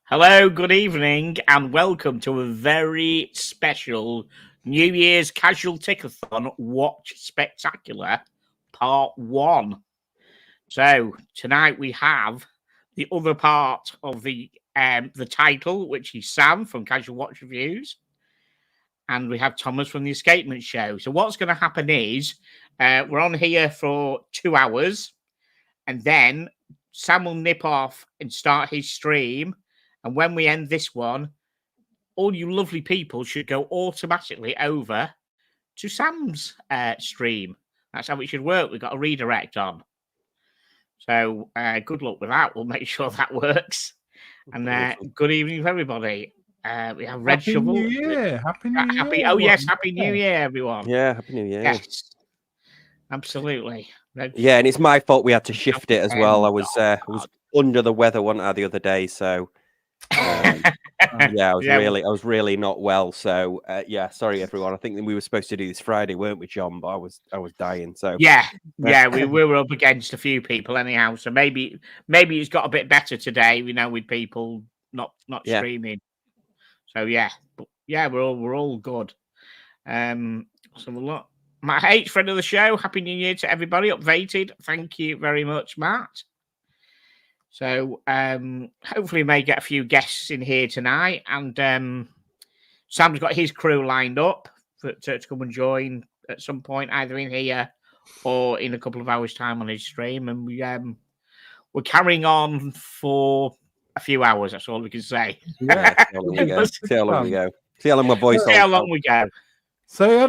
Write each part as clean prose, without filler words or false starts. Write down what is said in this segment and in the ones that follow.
Hello, good evening, and welcome to a very special New Year's Casual Tickathon Watch Spectacular Part 1. So, tonight we have the other part of the title, which is Sam from Casual Watch Reviews, and we have Thomas from the Escapement Show. So, what's going to happen is we're on here for 2 hours, and then Sam will nip off and start his stream. And when we end this one, all you lovely people should go automatically over to Sam's stream. That's how it should work. We've got a redirect on. So good luck with that. We'll make sure that works. And good evening to everybody. We have Red Happy Shovel. New Year. Happy New Year. Oh, yes. Happy New Year, everyone. Yeah, Happy New Year. Yes, absolutely. Yeah, and it's my fault we had to shift it as well. I was under the weather, wasn't I, the other day? So yeah, I was really not well. So yeah, sorry everyone. I think that we were supposed to do this Friday, weren't we, John? But I was dying. So yeah, we were up against a few people anyhow. So maybe it's got a bit better today. With people not streaming. So yeah, but yeah, we're all good. So look, Matt H, friend of the show. Happy New Year to everybody. Updated. Thank you very much, Matt. So hopefully we may get a few guests in here tonight, and Sam's got his crew lined up to come and join at some point, either in here or in a couple of hours' time on his stream. And we're carrying on for a few hours. That's all we can say. Yeah, see how long we go. See how long my voice. See how long we go. So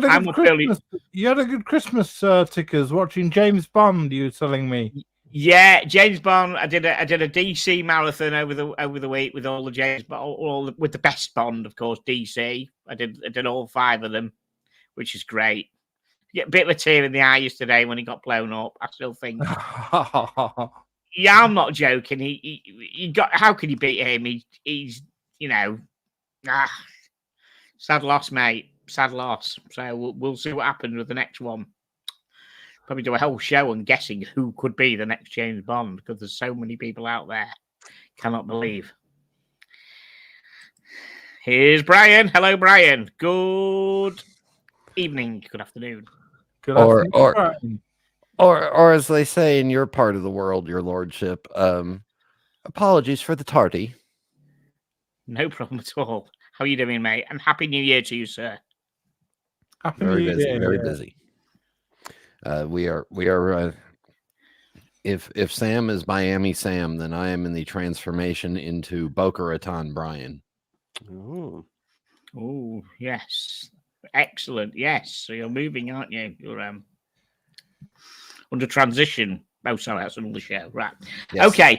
you had a good Christmas, Tickers, watching James Bond. You were telling me. Yeah, James Bond. I did a DC marathon over the week with all the James Bond, with the best Bond, of course, DC. I did all 5 of them, which is great. Get a bit of a tear in the eye yesterday when he got blown up. I still think. Yeah, I'm not joking. He got. How can you beat him? He's sad loss, mate. Sad loss. So we'll see what happens with the next one. Probably do a whole show on guessing who could be the next James Bond, because there's so many people out there. Cannot believe. Here's Brian. Hello, Brian. Good evening. Good afternoon. Or as they say in your part of the world, your lordship, apologies for the tardy. No problem at all. How are you doing, mate? And Happy New Year to you, sir. Very busy. We are. If Sam is Miami Sam, then I am in the transformation into Boca Raton Brian. Oh, yes, excellent. Yes, so you're moving, aren't you? You're under transition. Oh, sorry, that's another show, right? Yes. Okay.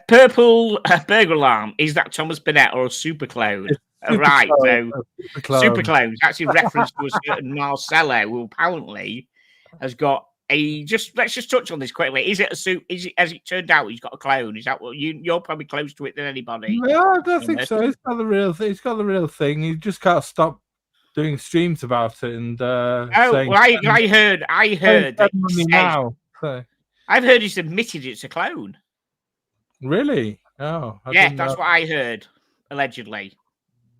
Purple burger alarm. Is that Thomas Burnett or a super clone? Right. So super clones. That's in reference to a certain Marcelo, who apparently has got let's just touch on this quickly. Is it a suit? Is it, as it turned out, he's got a clone? Is that what you're probably close to it than anybody? No, I don't think so. He's got the real thing. He's got the real thing. He just can't stop doing streams about it. And I heard that now. So. I've heard he's admitted it's a clone. Really? Oh, that's what I heard. Allegedly,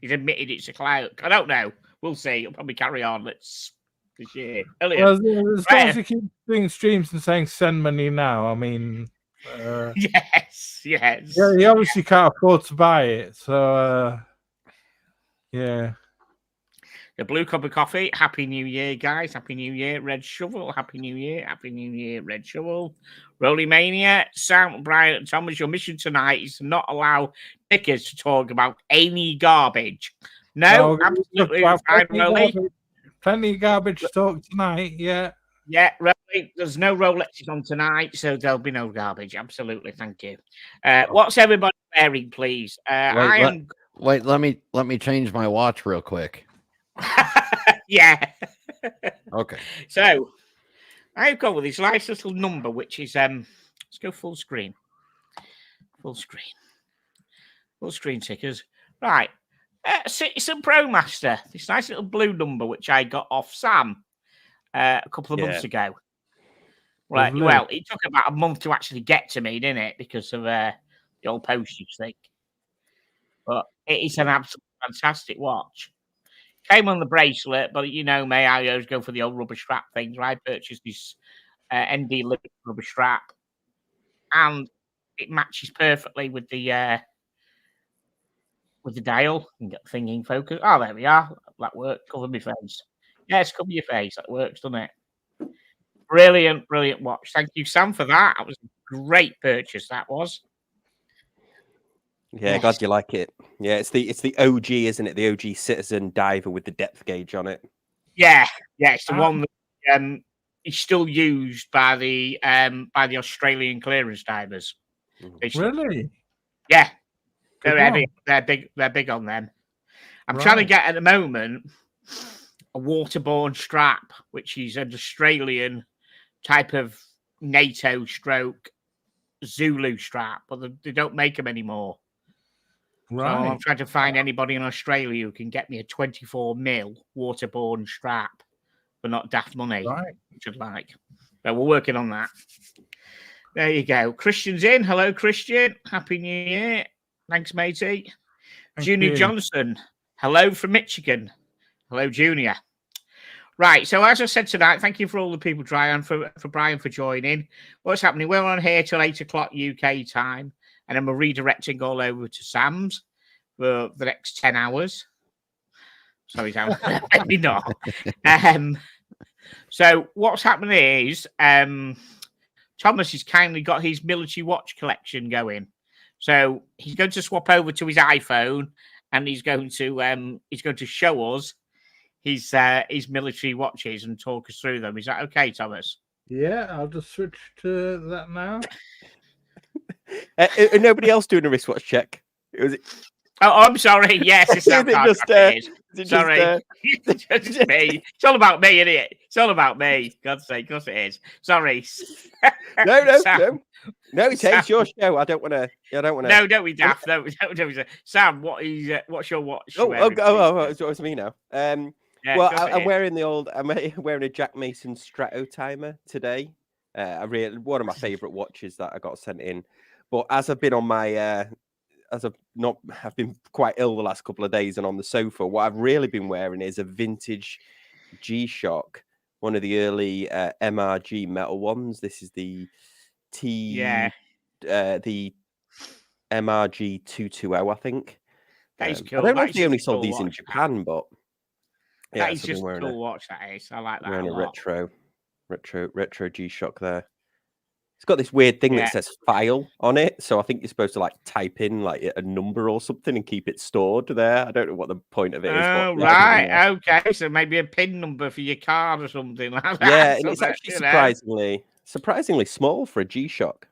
he's admitted it's a clone. I don't know. We'll see. It'll probably carry on. This year. As long as you keep doing streams and saying send money now, I mean, yes. Yeah, he obviously can't afford to buy it, so yeah. The Blue Cup of Coffee. Happy New Year, guys. Happy New Year, Red Shovel. Happy New Year. Happy New Year, Red Shovel. Rolly Mania. Sam, Brian, and Thomas, your mission tonight is to not allow Pickers to talk about any garbage. No, absolutely fine, Rolly. Plenty of garbage talk tonight, yeah. Yeah, Rolly, there's no Rolexes on tonight, so there'll be no garbage. Absolutely, thank you. What's everybody wearing, please? Wait, let me change my watch real quick. Yeah. Okay. So I've got with this nice little number, which is let's go full screen. Full screen tickers. Right. Citizen ProMaster, this nice little blue number, which I got off Sam a couple of months ago. Right. Well, it took about a month to actually get to me, didn't it? Because of the old postage thing. But it is an absolute fantastic watch. Came on the bracelet, but you know me, I always go for the old rubber strap things. I purchased this ND rubber strap, and it matches perfectly with the dial. And get the thing in focus. Oh, there we are. That worked. Cover my face. Yes, cover your face. That works, doesn't it? Brilliant, brilliant watch. Thank you, Sam, for that. That was a great purchase. That was. Yeah, glad you like it. Yeah, it's the OG, isn't it? The OG Citizen diver with the depth gauge on it. Yeah, it's the one that is still used by the Australian clearance divers. Really? Yeah, they're heavy. They're big on them. I'm trying to get at the moment a waterborne strap, which is an Australian type of NATO stroke Zulu strap, but they don't make them anymore. Right. So I'm trying to find anybody in Australia who can get me a 24mm waterborne strap for not daft money, which I'd like. So we're working on that. There you go. Christian's in. Hello, Christian. Happy New Year. Thanks, matey. Junior Johnson. Hello from Michigan. Hello, Junior. Right. So as I said tonight, thank you for all the people, Brian, for joining. What's happening? We're on here till 8 o'clock UK time. And then we're redirecting all over to Sam's for the next 10 hours. Sorry, Sam. Maybe not. So what's happening is Thomas has kindly got his military watch collection going. So he's going to swap over to his iPhone and he's going to show us his military watches and talk us through them. Is that okay, Thomas? Yeah, I'll just switch to that now. Nobody else doing a wristwatch check? Oh, I'm sorry. Yes, it's not sorry. It's just me. It's all about me, isn't it? It's all about me. God's sake, of course it is. Sorry. No, it's your show. I don't want to. No, don't be daft. No, Sam, what's your watch? It's me now. Well, I'm wearing a Jack Mason Strato timer today. One of my favorite watches that I got sent in. But as I've been on my, I've been quite ill the last couple of days and on the sofa. What I've really been wearing is a vintage G-Shock, one of the early MRG metal ones. This is the the MRG 220, I think. That is cool. I don't know if they only sold these in Japan, but yeah, that is just a cool watch. That is. I like that. Wearing a retro G-Shock there. It's got this weird thing that says file on it, so I think you're supposed to like type in like a number or something and keep it stored there. I don't know what the point of it is. Oh, right, okay, so maybe a PIN number for your card or something like that. Yeah, and it's actually surprisingly small for a G-Shock.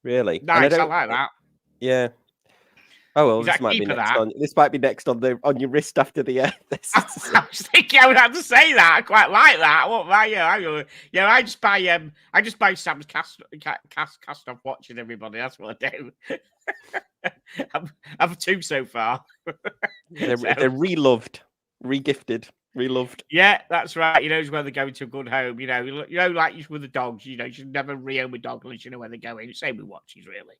Really nice. I like that. Yeah. Oh well, this might be next on your wrist after the. I was thinking I would have to say that. I quite like that. What? I just buy Sam's cast off watches. Everybody, that's what I do. I've two so far. They're reloved, regifted, reloved. Yeah, that's right. You know where they're going to a good home. You know, like with the dogs. You should never rehome a dog unless you know where they're going. Same with watches, really.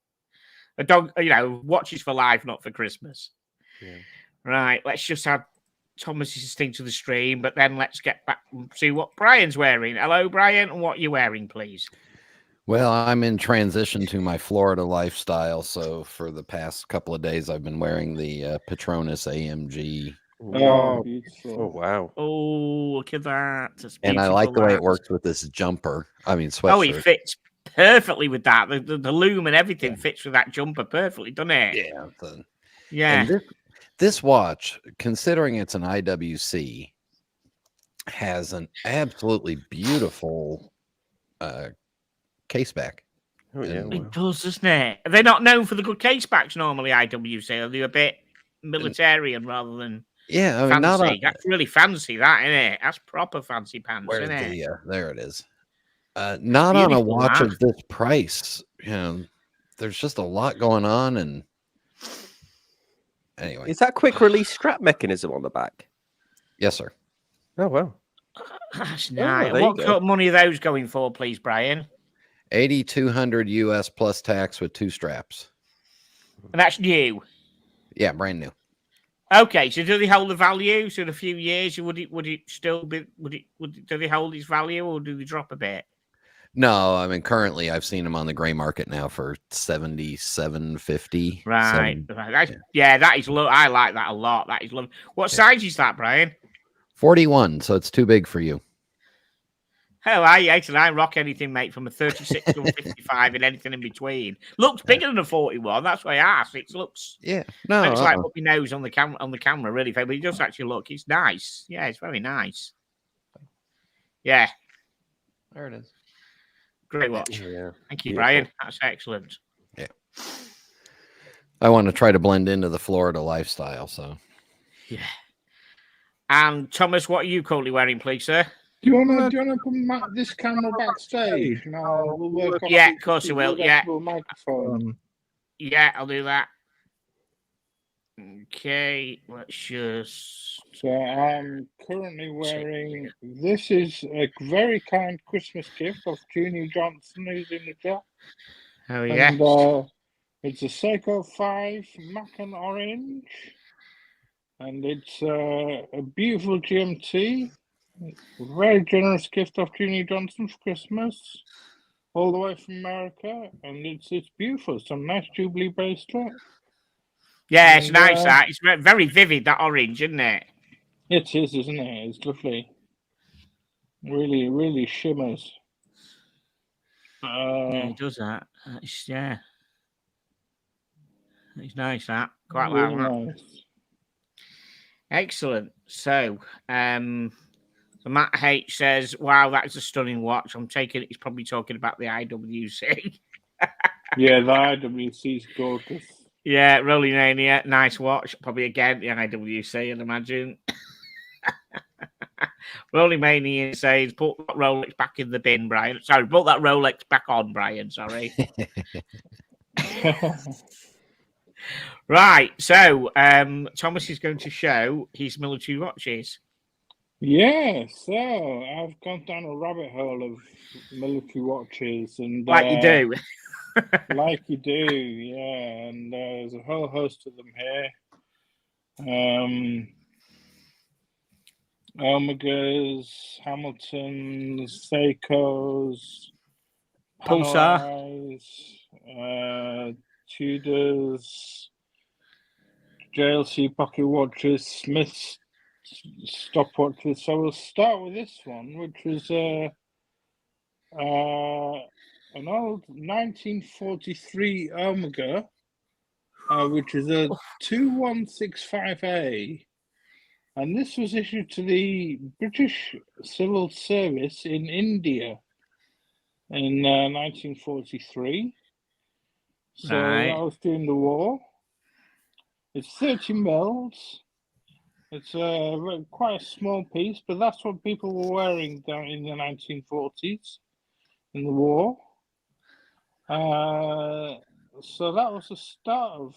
A dog, watches for life, not for Christmas. Yeah. Right, let's just add Thomas's thing to the stream, but then let's get back and see what Brian's wearing. Hello, Brian, and what are you wearing, please? Well, I'm in transition to my Florida lifestyle, so for the past couple of days, I've been wearing the Patronus AMG. Oh, wow. Oh, look at that. And I like the way it works with this jumper. I mean, sweatshirt. Oh, he fits perfectly with that. The loom and everything fits with that jumper perfectly, doesn't it? Yeah. And this watch, considering it's an IWC, has an absolutely beautiful case back. Oh, yeah. It does, doesn't it? They're not known for the good case backs normally, IWC. They're a bit militarian rather than fancy. That's really fancy, that, isn't it? That's proper fancy pants, isn't it? Yeah, there it is. Not on a watch of this price. There's just a lot going on, and anyway, is that quick release strap mechanism on the back? Yes, sir. Oh well, that's nice. What kind of money are those going for, please, Brian? $8,200 US plus tax with 2 straps. And that's new. Yeah, brand new. Okay, so do they hold the value? So in a few years, would it still be? Do they hold its value, or do they drop a bit? No, I mean currently I've seen them on the gray market now for 77.50. Right. That is low. I like that a lot. That is low. What size is that, Brian? 41, so it's too big for you. Hell, I rock anything, mate, from a 36 to a 55 and anything in between. Looks bigger than a 41. That's why I asked. It looks looks like put my nose on the camera, really, but it does actually look. It's nice. Yeah, it's very nice. Yeah, there it is. Great watch. Yeah. Thank you, Brian. That's excellent. Yeah. I want to try to blend into the Florida lifestyle, so. Yeah. And Thomas, what are you currently wearing, please, sir? Do you want to put this camera backstage? No, we'll work on. Yeah, of course I will. Yeah. Microphone. Yeah, I'll do that. Okay, let's just. So I'm currently wearing. This is a very kind Christmas gift of Junie Johnson, who's in the chat. Oh yeah. And it's a Seiko 5 Mac and Orange, and it's a beautiful GMT. Very generous gift of Junie Johnson for Christmas, all the way from America, and it's beautiful. Some nice Jubilee bracelet. Yeah, it's nice. That it's very vivid. That orange, isn't it? It is, isn't it? It's lovely. Really, really shimmers. Yeah, it does that. It's nice. That quite really like that. nice. Excellent. So, so Matt H says, "Wow, that is a stunning watch." I'm taking it. He's probably talking about the IWC. Yeah, the IWC is gorgeous. Yeah, Rolling Mania, nice watch. Probably again the IWC, I'd imagine. Rolling Mania says, "Put that Rolex back in the bin, Brian." Sorry, put that Rolex back on, Brian. Sorry. Right. So, Thomas is going to show his military watches. Yeah, so I've gone down a rabbit hole of military watches, and Like you do. Like you do, yeah. And there's a whole host of them here. Omegas, Hamiltons, Seikos, Pulsar, Tudors, JLC pocket watches, Smith's stopwatches. So we'll start with this one, which was an old 1943 Omega, which is a 2165A, and this was issued to the British Civil Service in India in 1943. So that was during the war. It's 30 mils. It's quite a small piece, but that's what people were wearing down in the 1940s in the war. So that was the start of.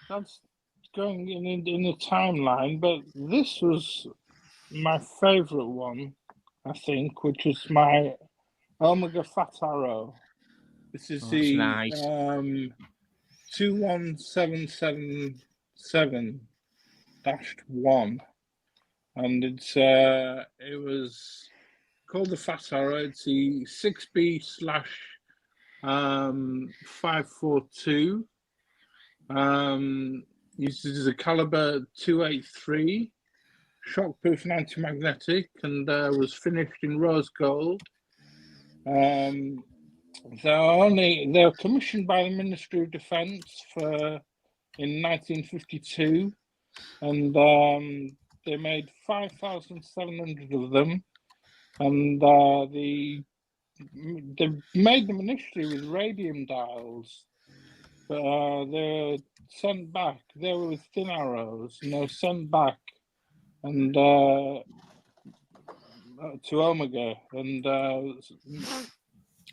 That's going in the timeline, but this was my favorite one, I think, which is my Omega Fat Arrow. This is the nice. 21777-1, and it was called the Fat Arrow. It's the 6B/542. Uses a caliber 283, shockproof and anti-magnetic, and was finished in rose gold. They were commissioned by the Ministry of Defence in 1952, and they made 5,700 of them, and they made them initially with radium dials, but they're sent back. They were with thin arrows, and they were sent back and to Omega, and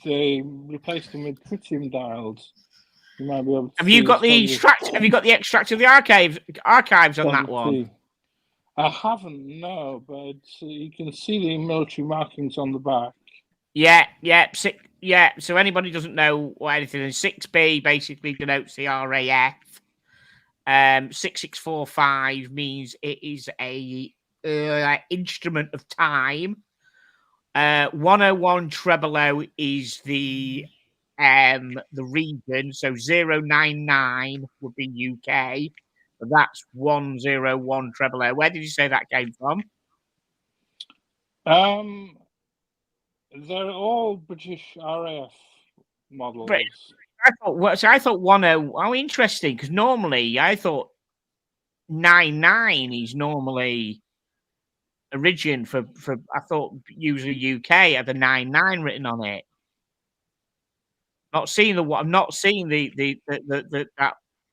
they replaced them with tritium dials. You might be able to. Have you got the extract? Have you got the extract of the archives on that one? I haven't, no, but you can see the military markings on the back. Yeah. So anybody doesn't know what anything is, 6B basically denotes the RAF, 6645 means it is a instrument of time. 101 treble O is the region, so 099 would be UK. So that's 101 treble O. Where did you say that came from? They're all British RAF models. I thought 10. Oh, interesting, because normally I thought 99 is normally origin for I thought usually UK had the 99 written on it. I'm not seeing that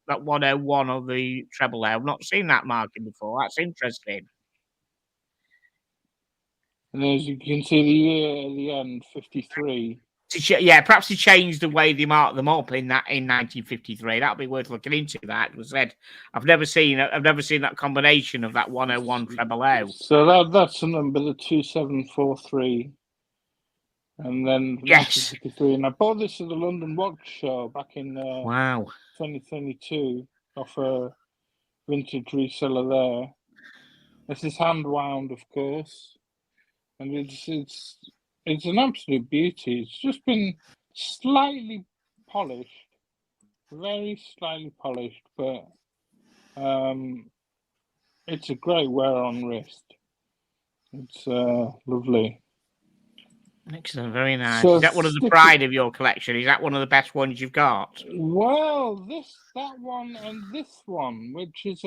101 or the treble O. I've not seen that marking before. That's interesting. And as you can see, the year at the end, 53. Yeah, perhaps he changed the way they marked them up in 1953. That'd be worth looking into. That was said. I've never seen that combination of that 101 treble O. So that's the number, the 2743. And then yes, 1953. And I bought this at the London Watch Show back in 2022 off a vintage reseller there. This is hand wound, of course, and it's an absolute beauty. It's just been slightly polished, very slightly polished, but it's a great wear on wrist. It's lovely. Excellent, very nice. So is that one of the pride of your collection? Is that one of the best ones you've got? Well, that one and this one, which is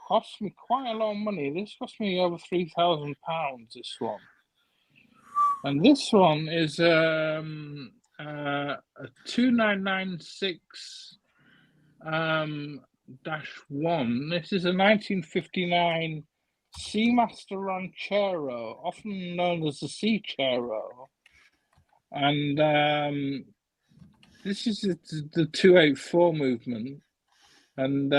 cost me quite a lot of money. This cost me over £3,000. This one, and this one is a 2996 -1. This is a 1959 Seamaster Ranchero, often known as the Seachero. And this is the 284 movement. And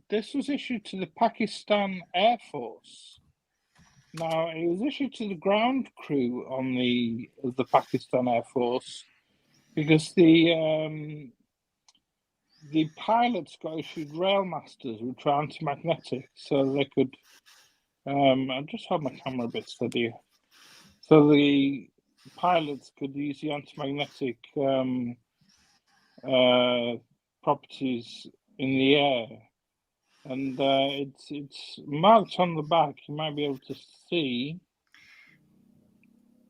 this was issued to the Pakistan Air Force. Now, it was issued to the ground crew on the Pakistan Air Force because the pilots got issued Railmasters, which were anti-magnetic, so they could... I just have my camera a bit steadier. So the pilots could use the anti-magnetic properties in the air, and it's marked on the back. You might be able to see.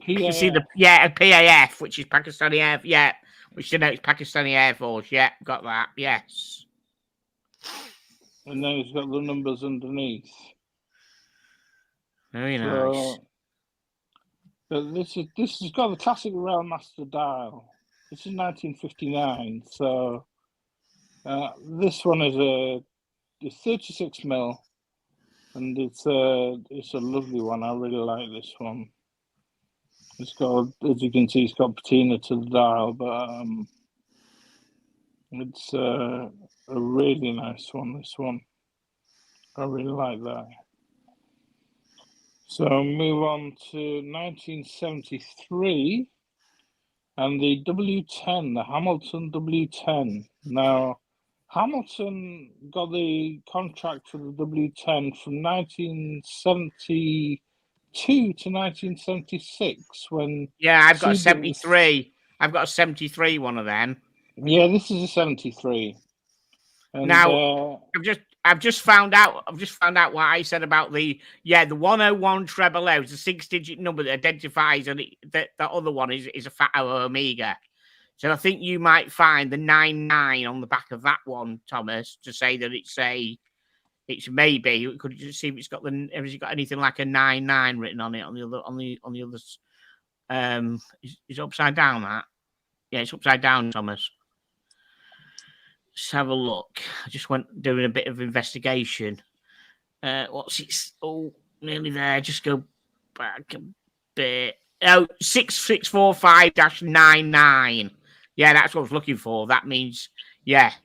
You can see PAF, which is Pakistani Air, which denotes Pakistani Air Force. Yeah, got that. Yes. And then it's got the numbers underneath. Very nice. But this has got the classic Railmaster dial. This is 1959, so this one is a 36mm, and it's a lovely one. I really like this one. It's got, as you can see, it's got patina to the dial, but it's a really nice one. This one, I really like that. So move on to 1973 and the W10, the Hamilton W10. Now, Hamilton got the contract for the W10 from 1972 to 1976 when... Yeah, I've got a 73. I've got a 73 one of them. Yeah, this is a 73. And, now, I've just found out what I said about the 101 treble O is a 6-digit number that identifies and that other one is a Fat O Omega. So I think you might find the 99 on the back of that one, Thomas, to say that it's maybe. Could you see if has it got anything like a 99 written on it on the other? Is upside down that? Yeah, it's upside down, Thomas. Let's have a look. I just went doing a bit of investigation. What's it? Oh, nearly there. Just go back a bit. Oh, 6645-99. Yeah, that's what I was looking for. That means, that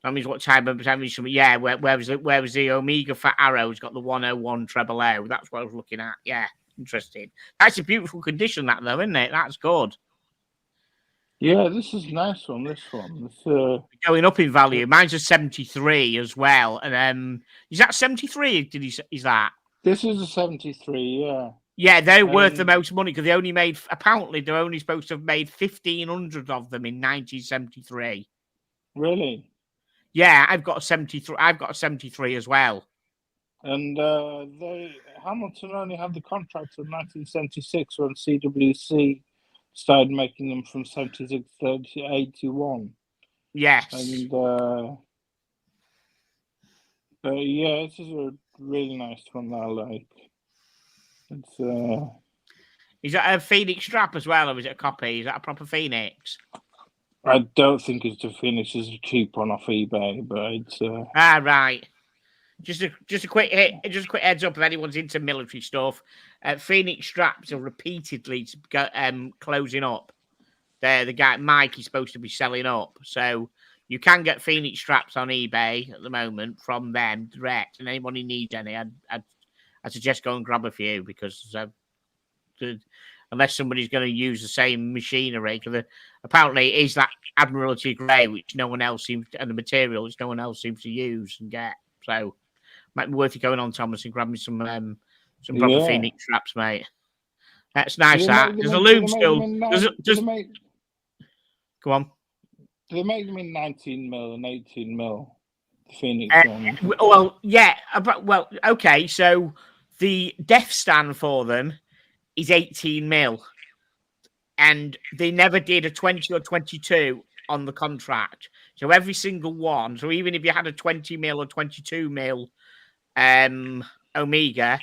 means what time of time? Yeah, where was the Omega Fat Arrow's got the 101 treble O? That's what I was looking at. Yeah, interesting. That's a beautiful condition, that though, isn't it? That's good. Yeah, this is a nice one. This one. It's, going up in value. Mine's a 73 as well. And is that 73? Did he say? Is that? This is a 73, yeah. Yeah, they're worth the most money because they only made, apparently, they're only supposed to have made 1,500 of them in 1973. Really? Yeah, I've got a 73. I've got a 73 as well. And Hamilton only had the contract in 1976 when CWC started making them from 76 to 81. Yes. And yeah, this is a really nice one that I like. It's Is that a Phoenix strap as well, or is it a copy? Is that a proper Phoenix? I don't think it's a Phoenix. It's a cheap one off eBay, but it's right. Just a quick heads up if anyone's into military stuff. Phoenix straps are repeatedly closing up. The guy Mike is supposed to be selling up, so you can get Phoenix straps on eBay at the moment from them direct. And anyone who needs any, I'd suggest go and grab a few because unless somebody's going to use the same machinery, because apparently it is that Admiralty grey which no one else seems to, and the material which no one else seems to use and get. So might be worth you going on, Thomas, and grabbing some proper Phoenix straps, mate. That's nice. There's a loom still. Go on. Do they make them in 19 mil and 18 mil? The Phoenix one. Well, yeah. Well, okay. So the def stand for them is 18 mil, and they never did a 20 or 22 on the contract. So every single one. So even if you had a 20 mil or 22 mil Omega,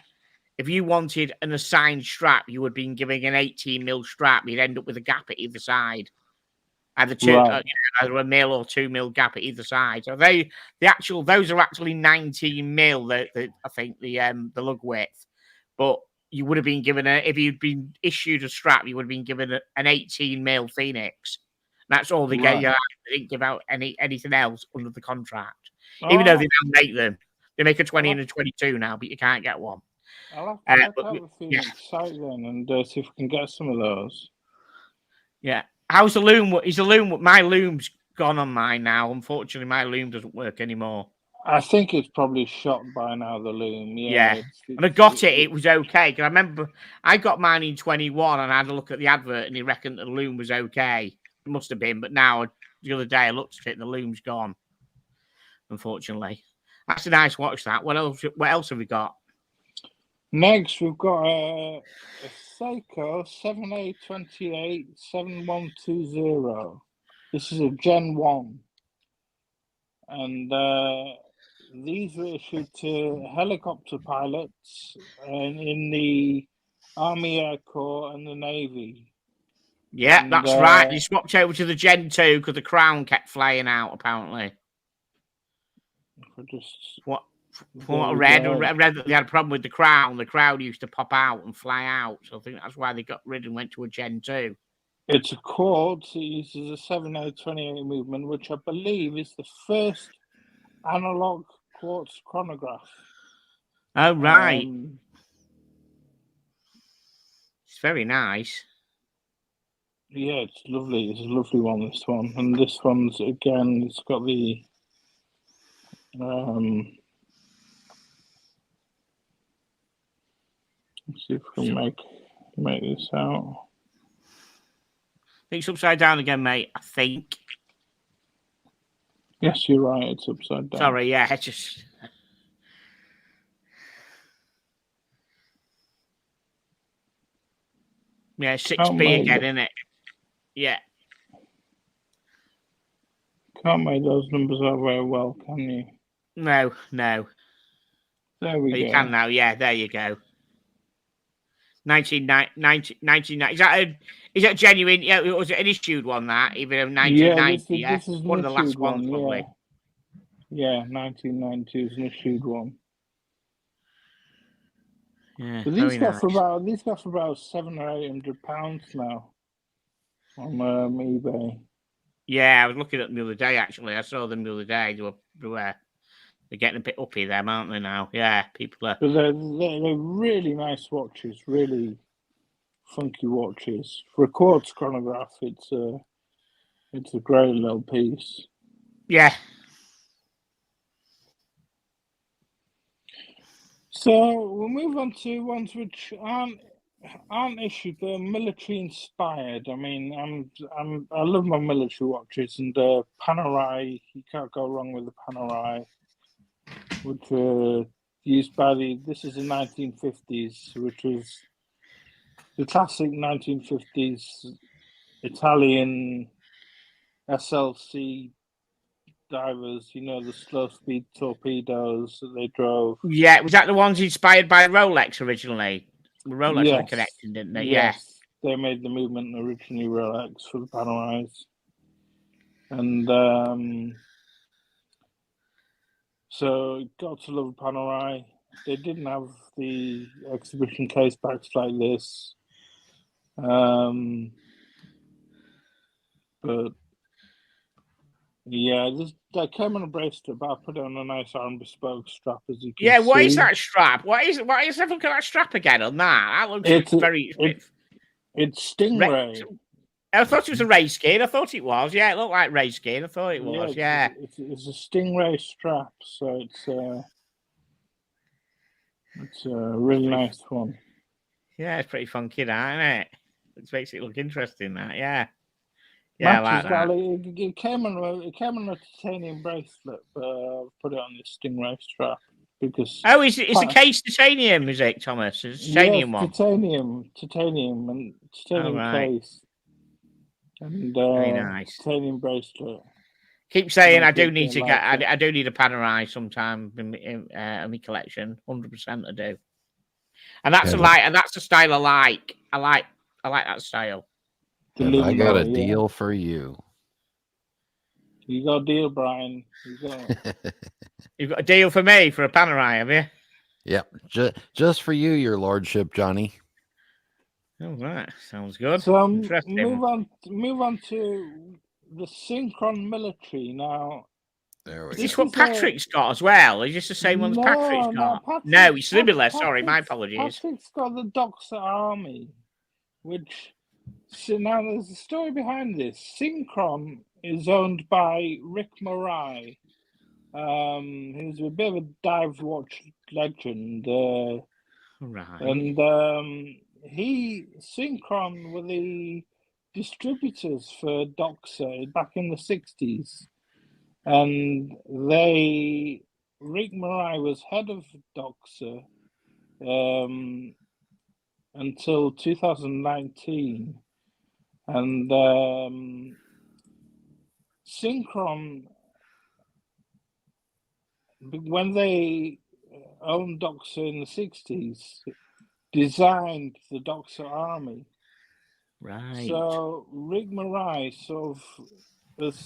if you wanted an assigned strap, you would be giving an 18 mil strap. You'd end up with a gap at either side, either either a mil or 2 mil gap at either side. So those are actually 19 mil. I think the lug width, but you would have been given if you'd been issued a strap, you would have been given an 18 mil Phoenix. That's all they gave you. They didn't give out anything else under the contract, even though they now make them. They make a 20 and a 22 now, but you can't get one. I'll have to check out the Phoenix site then and see if we can get some of those. Yeah. How's the loom? My loom's gone on mine now. Unfortunately, my loom doesn't work anymore. I think it's probably shot by now, the loom. Yeah. And I got it. It was okay. Because I remember I got mine in 21 and I had a look at the advert and he reckoned the loom was okay. It must have been. But now, the other day, I looked at it and the loom's gone. Unfortunately. That's a nice watch, that. What else have we got? Next, we've got a Seiko 7A28 7120. This is a Gen 1. And these were issued to helicopter pilots in the Army Air Corps and the Navy. Yeah, and, that's right. They swapped over to the Gen 2 because the crown kept flying out, apparently. From what I read that they had a problem with the crown. The crown used to pop out and fly out. So I think that's why they got rid and went to a Gen 2. It's a quartz. It uses a 7A28 movement, which I believe is the first analog quartz chronograph. Oh, right. It's very nice. Yeah, it's lovely. It's a lovely one, this one. And this one's, again, it's got the... let's see if we can make this out. I think it's upside down again, mate. I think. Yes, you're right. It's upside down. Sorry, yeah, it's just. Yeah, 6B again, isn't it? Yeah. Can't make those numbers out very well, can you? No. There we go. You can now, yeah, there you go. 1990. Is that genuine? Yeah, was it an issued one, that? Even 1990, yeah? This is one of the last ones, probably. Yeah, 1990 is an issued one. Yeah, but these got for about £700 or £800 now on eBay. Yeah, I was looking at them the other day. Actually, I saw them the other day. They're getting a bit uppy them, aren't they now? Yeah, people are. But they're really nice watches, really funky watches. For a quartz chronograph, it's It's a great little piece. Yeah. So we'll move on to ones which aren't issued, but are military inspired. I mean, I love my military watches, and Panerai, you can't go wrong with the Panerai, which were used by this is the 1950s, which was the classic 1950s Italian SLC divers, the slow speed torpedoes that they drove. Yeah, was that the ones inspired by Rolex originally? Rolex Yes. had a connection, didn't they? Yes. They made the movement originally Rolex for the Panerais. And so got to love Panerai. They didn't have the exhibition case backs like this. But yeah, that came on a bracelet, but I put it on a nice arm bespoke strap, as you can see. Yeah, what is that strap? What is? Look at that strap again on that. That looks It's Stingray. I thought it was a ray skin. I thought it was. Yeah, it looked like ray skin. I thought it was. Yeah. It's a Stingray strap, so it's a really nice one. Yeah, it's pretty funky, that, isn't it? It makes it look interesting. That, yeah. Yeah, I like that. It came on a titanium bracelet, but I put it on this Stingray strap because. Oh, it's a case titanium, is it, Thomas? It's a titanium one. Titanium case. And very nice. Titanium bracelet. Keep saying I do need to get. I do need a Panerai sometime in my collection. 100%, I do. And that's that's a style I like. I like that style. I got a deal for you. You got a deal, Brian. You've got a deal for me for a Panerai, have you? Yep, just for you, your lordship, Johnny. Oh, right, sounds good. So move on to the Synchron military now. There we go. Is this what Patrick's got as well? Is this the same one as Patrick's got? No, it's similar. Sorry, my apologies. Patrick's got the Doxa Army, which. So now there's a story behind this. Synchron is owned by Rick Marai. He's a bit of a dive watch legend. Right. And Synchron were the distributors for Doxa back in the 60s. And Rick Marai was head of Doxa until 2019. And Synchron, when they owned Doxa in the 60s, designed the Doxa Army. Right. So Rick Marai sort of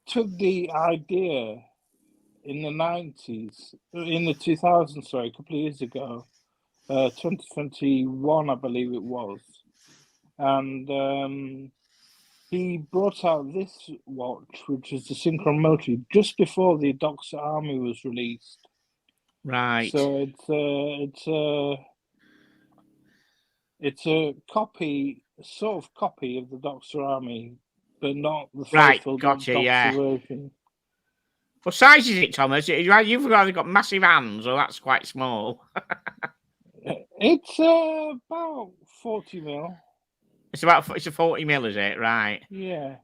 took the idea in the 2000s, sorry, a couple of years ago, 2021, I believe it was. And he brought out this watch, which is the Synchron military, just before the Doxa Army was released. Right. So it's a copy, sort of copy of the Doxa Army, but not the faithful Doxa version. What size is it, Thomas? You've either got massive hands or that's quite small. It's about 40 mil. It's a 40 mil, is it? Right. Yeah.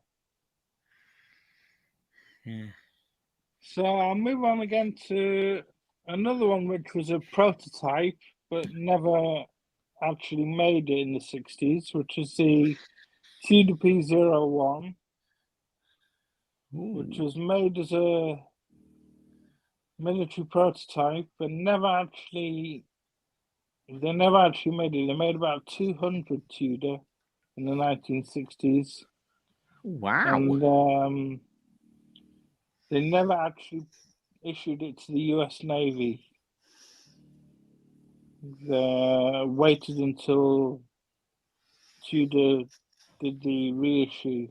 So I'll move on again to another one, which was a prototype, but never actually made it in the 60s, which is the TWP-01, which was made as a military prototype, but they never actually made it. They made about 200 Tudor in the 1960s. Wow. And they never actually issued it to the US Navy. They waited until Tudor did the reissue,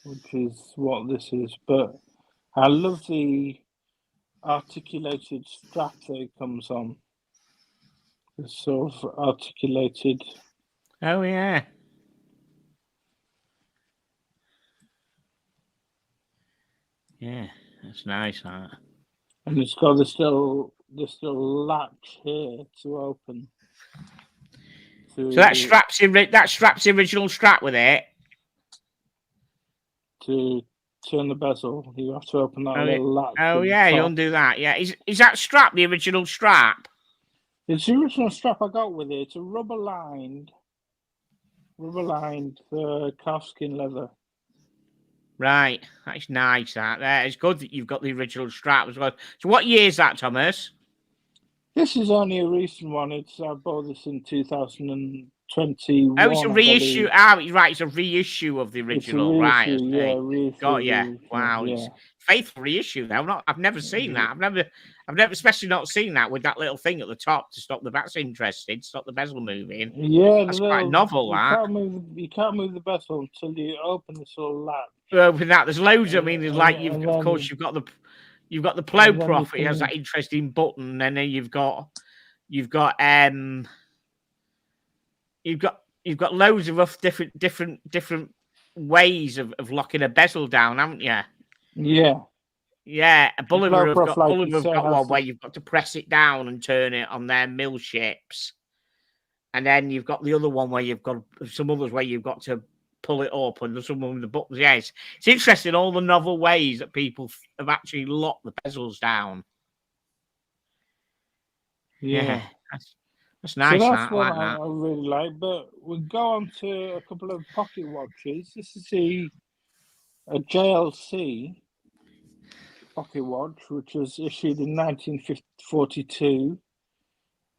which is what this is. But I love the articulated strap that it comes on. It's sort of articulated. Oh, yeah. Yeah, that's nice. That. And it's got this little latch here to open. So that straps the original strap with it. To turn the bezel, you have to open that little latch. Oh yeah, you undo that. Yeah, is that strap the original strap? It's the original strap I got with it. It's a rubber lined calfskin leather. Right, that's nice. That it's good that you've got the original strap as well. So what year is that, Thomas? This is only a recent one. I bought this in 2021. Oh, it's a reissue. Right, it's a reissue of the original. Right, reissue. Got you. Wow, yeah. It's faithful reissue though. I've never seen that. I've never, especially not seen that with that little thing at the top to stop the. That's interesting. Stop the bezel moving. Yeah, that's quite novel. You can't move the bezel until you open this little latch. Open that. There's loads. I mean, there's of course you've got the plow prof. It has that interesting button, and then you've got loads of rough different ways of locking a bezel down, haven't you? Yeah. Yeah, Bolivar have got one where you've got to press it down and turn it on their mill ships. And then you've got the other one where you've got some others where you've got to pull it up, and there's someone with the buttons. Yeah, it's interesting all the novel ways that people have actually locked the bezels down. Yeah, that's nice. So that's what I really like. But we'll go on to a couple of pocket watches. This is a JLC pocket watch, which was issued in 1942,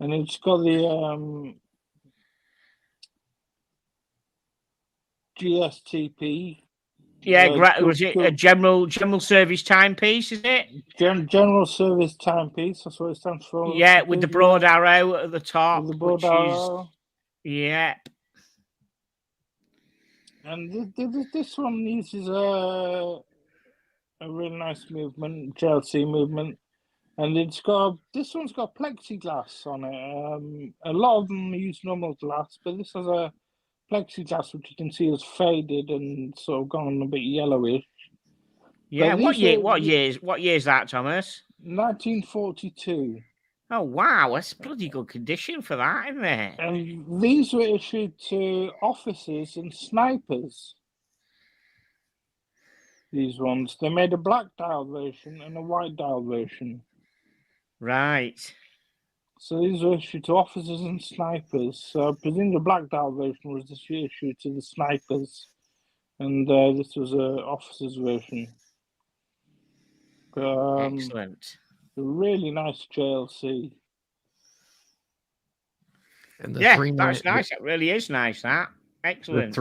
and it's got the GSTP. Yeah, was it a general service timepiece? Is it general service timepiece? That's what it stands for. Yeah, with the broad arrow at the top. With the broad arrow. Yeah. And this one uses a really nice movement, JLC movement, and this one's got plexiglass on it. A lot of them use normal glass, but this has a plexiglass which you can see has faded and sort of gone a bit yellowish. Yeah, what year is that, Thomas? 1942. Oh wow, that's bloody good condition for that, isn't it? And these were issued to officers and snipers. These ones, they made a black dial version and a white dial version. Right. So these were issued to officers and snipers. So I presume the black dial version was issued to the snipers, and this was an officer's version. Excellent. A really nice JLC. And that's nice. That really is nice. That excellent.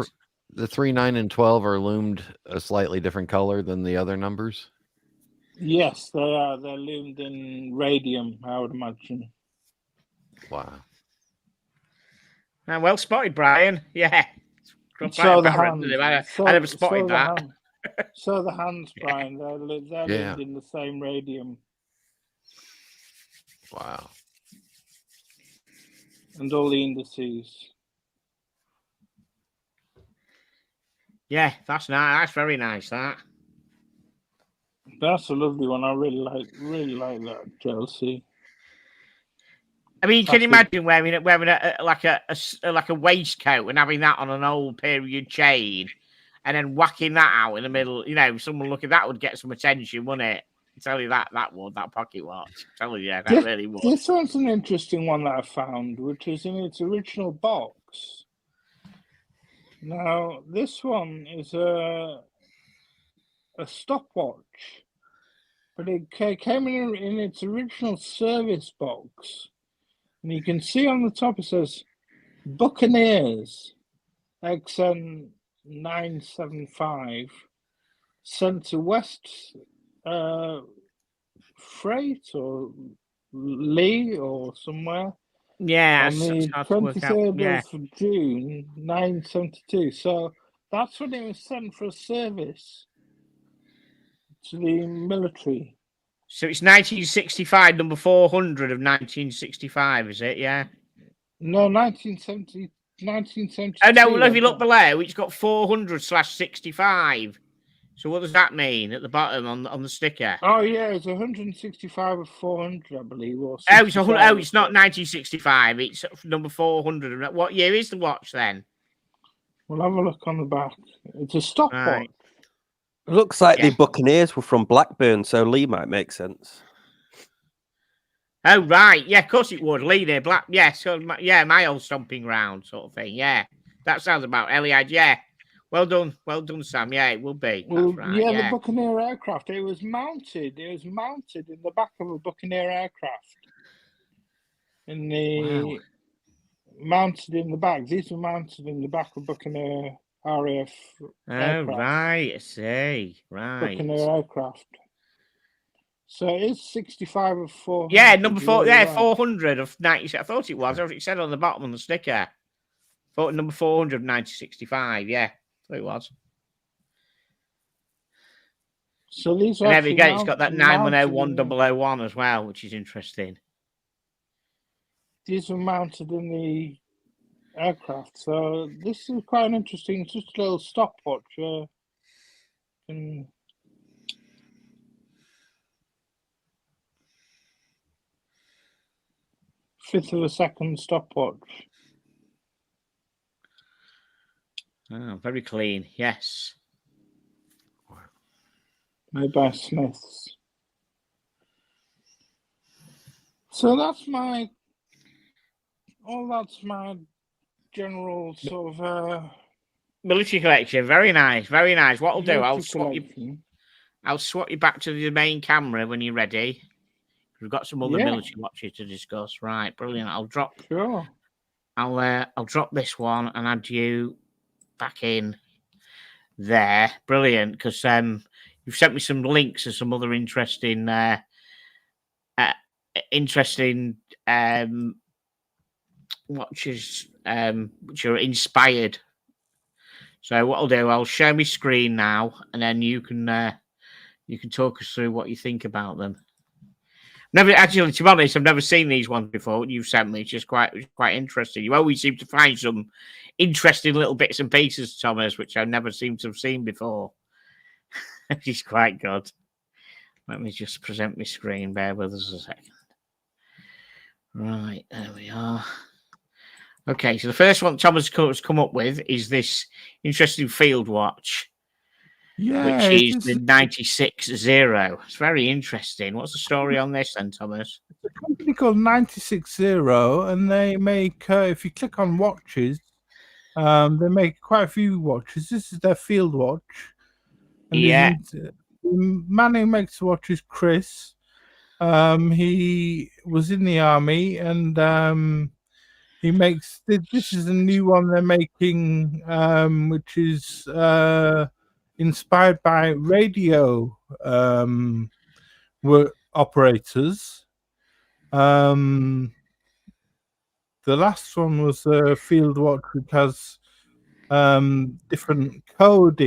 The 3, 9, and 12 are loomed a slightly different color than the other numbers. Yes, they are. They're loomed in radium, I would imagine. Wow. Well spotted, Brian. Yeah. So the hands. I never spotted that. So the hands, Brian. They're loomed in the same radium. Wow. And all the indices. Yeah, that's nice. That's very nice. That's a lovely one. I really like that JLC. I mean, can you imagine wearing a waistcoat and having that on an old period chain, and then whacking that out in the middle? You know, someone looking, that would get some attention, wouldn't it? I tell you that pocket watch. I tell you, that really would. This one's an interesting one that I found, which is in its original box. Now, this one is a stopwatch, but it came in its original service box. And you can see on the top it says Buccaneers XN 975 sent to West Freight or Lee or somewhere. Yeah, on the 23rd of June 1972. So that's when it was sent for a service to the military. So it's 1965, number 400 of 1965, is it? Yeah. No, 1970. Oh no, well, if you look below, it's got 400/65. So what does that mean at the bottom on the sticker? Oh yeah, it's 165 of 400, I believe. Or It's it's not 1965. It's number 400. What year is the watch then? We'll have a look on the back. It's a stopwatch. Right. It looks like the Buccaneers were from Blackburn, so Lee might make sense. Oh right, yeah, of course it would. Lee there, Black. Yeah, so my old stomping ground sort of thing. Yeah, that sounds about Eliad. Yeah, well done, Sam. Yeah, it will be. Well, That's right. the Buccaneer aircraft. It was mounted in the back of a Buccaneer aircraft. Mounted in the back. These were mounted in the back of Buccaneer RAF aircraft. Oh right, I see. Right. Buccaneer aircraft. So it's 65 of 400. Yeah, number 4. Yeah, 400 of 90. I thought it was. It said on the bottom on the sticker. Number 400 of 1965. Yeah, so it was. So these are. And there we go. It's got that 9101 as well, which is interesting. These were mounted in the aircraft, so this is quite an interesting. It's just a little stopwatch. 5th of a second stopwatch. Oh, very clean. Yes. Made by Smiths. So that's my general sort of military collection. Very nice, very nice. What I'll do, I'll swap you back to the main camera when you're ready. We've got some other military watches to discuss. Right, brilliant. I'll drop this one and add you back in there. Brilliant, because you've sent me some links to some other interesting watches which are inspired. So what I'll do, I'll share my screen now, and then you can talk us through what you think about them. Never actually, to be honest, I've never seen these ones before. You've sent me, it's just quite interesting. You always seem to find some interesting little bits and pieces, Thomas, which I never seem to have seen before. It's quite good. Let me just present my screen. Bear with us a second. Right, there we are. Okay, so the first one Thomas has come up with is this interesting field watch. Yeah, which is the 96-0. It's very interesting. What's the story on this then, Thomas? It's a company called 96-0, and they make, if you click on watches, they make quite a few watches. This is their field watch. And the man who makes the watch is Chris. He was in the army, and he makes this is a new one they're making, which is inspired by radio operators. The last one was a field watch which has different code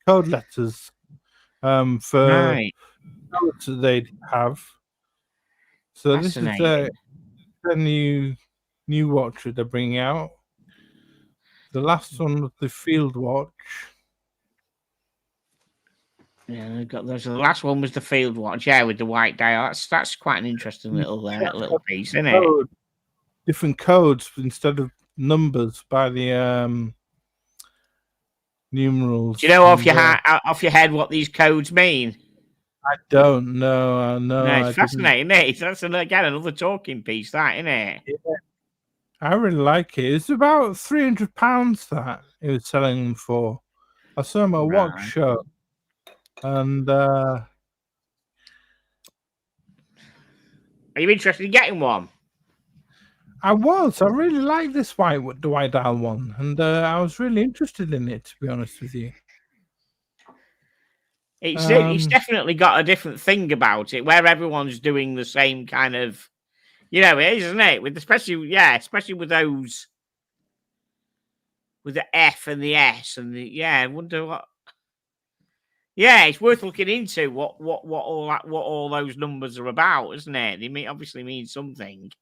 letters for codes that they have. So this is a new watch that they're bringing out. The last one was the field watch. Yeah, they've got those. The last one was the field watch. Yeah, with the white dial. That's quite an interesting little piece, isn't it? Different codes instead of numbers by the numerals. Do you know off your head what these codes mean? I don't know. No, it's fascinating, isn't it? That's again another talking piece, that, isn't it? Yeah. I really like it. It's about £300 that it was selling them for. I saw him at a watch show, and are you interested in getting one? I was. I really like this white dial one, and I was really interested in it, to be honest with you. It's definitely got a different thing about it, where everyone's doing the same kind of. It is, isn't it? Especially with those, with the F and the S and the I wonder what. Yeah, it's worth looking into what all those numbers are about, isn't it? They obviously mean something.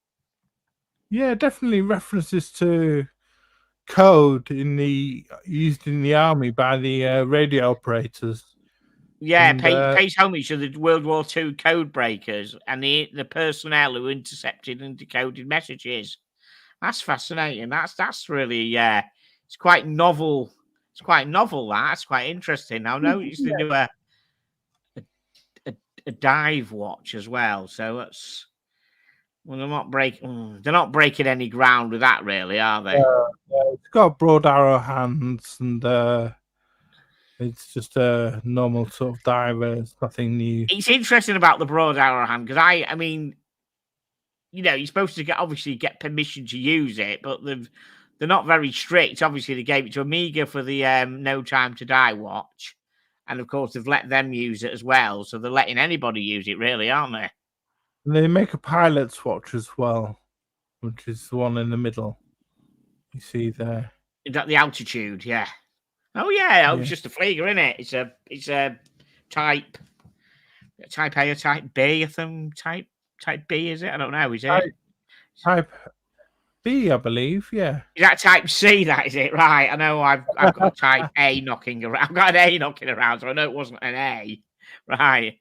Yeah, definitely references to code used in the army by the radio operators. Yeah, And, pays homage to the World War II code breakers and the personnel who intercepted and decoded messages. That's fascinating. That's really it's quite novel. It's quite novel. That's quite interesting. I noticed they do a dive watch as well. So that's they're not breaking any ground with that, really, are they? It's got broad arrow hands, and it's just a normal sort of diver. It's nothing new. It's interesting about the broad arrow hand because I mean, you're supposed to obviously get permission to use it, but they're not very strict. Obviously, they gave it to Amiga for the No Time to Die watch, and of course, they've let them use it as well. So they're letting anybody use it, really, aren't they? And they make a pilot's watch as well, which is the one in the middle. You see there. Is that the altitude? Yeah. Oh yeah, it's just a Flieger, isn't it? It's a type A or type B, I think. Type B, is it? I don't know. Is it type B? I believe. Yeah. Is that type C? That is it, right? I know. I've got a type A knocking around. I've got an A knocking around, so I know it wasn't an A, right?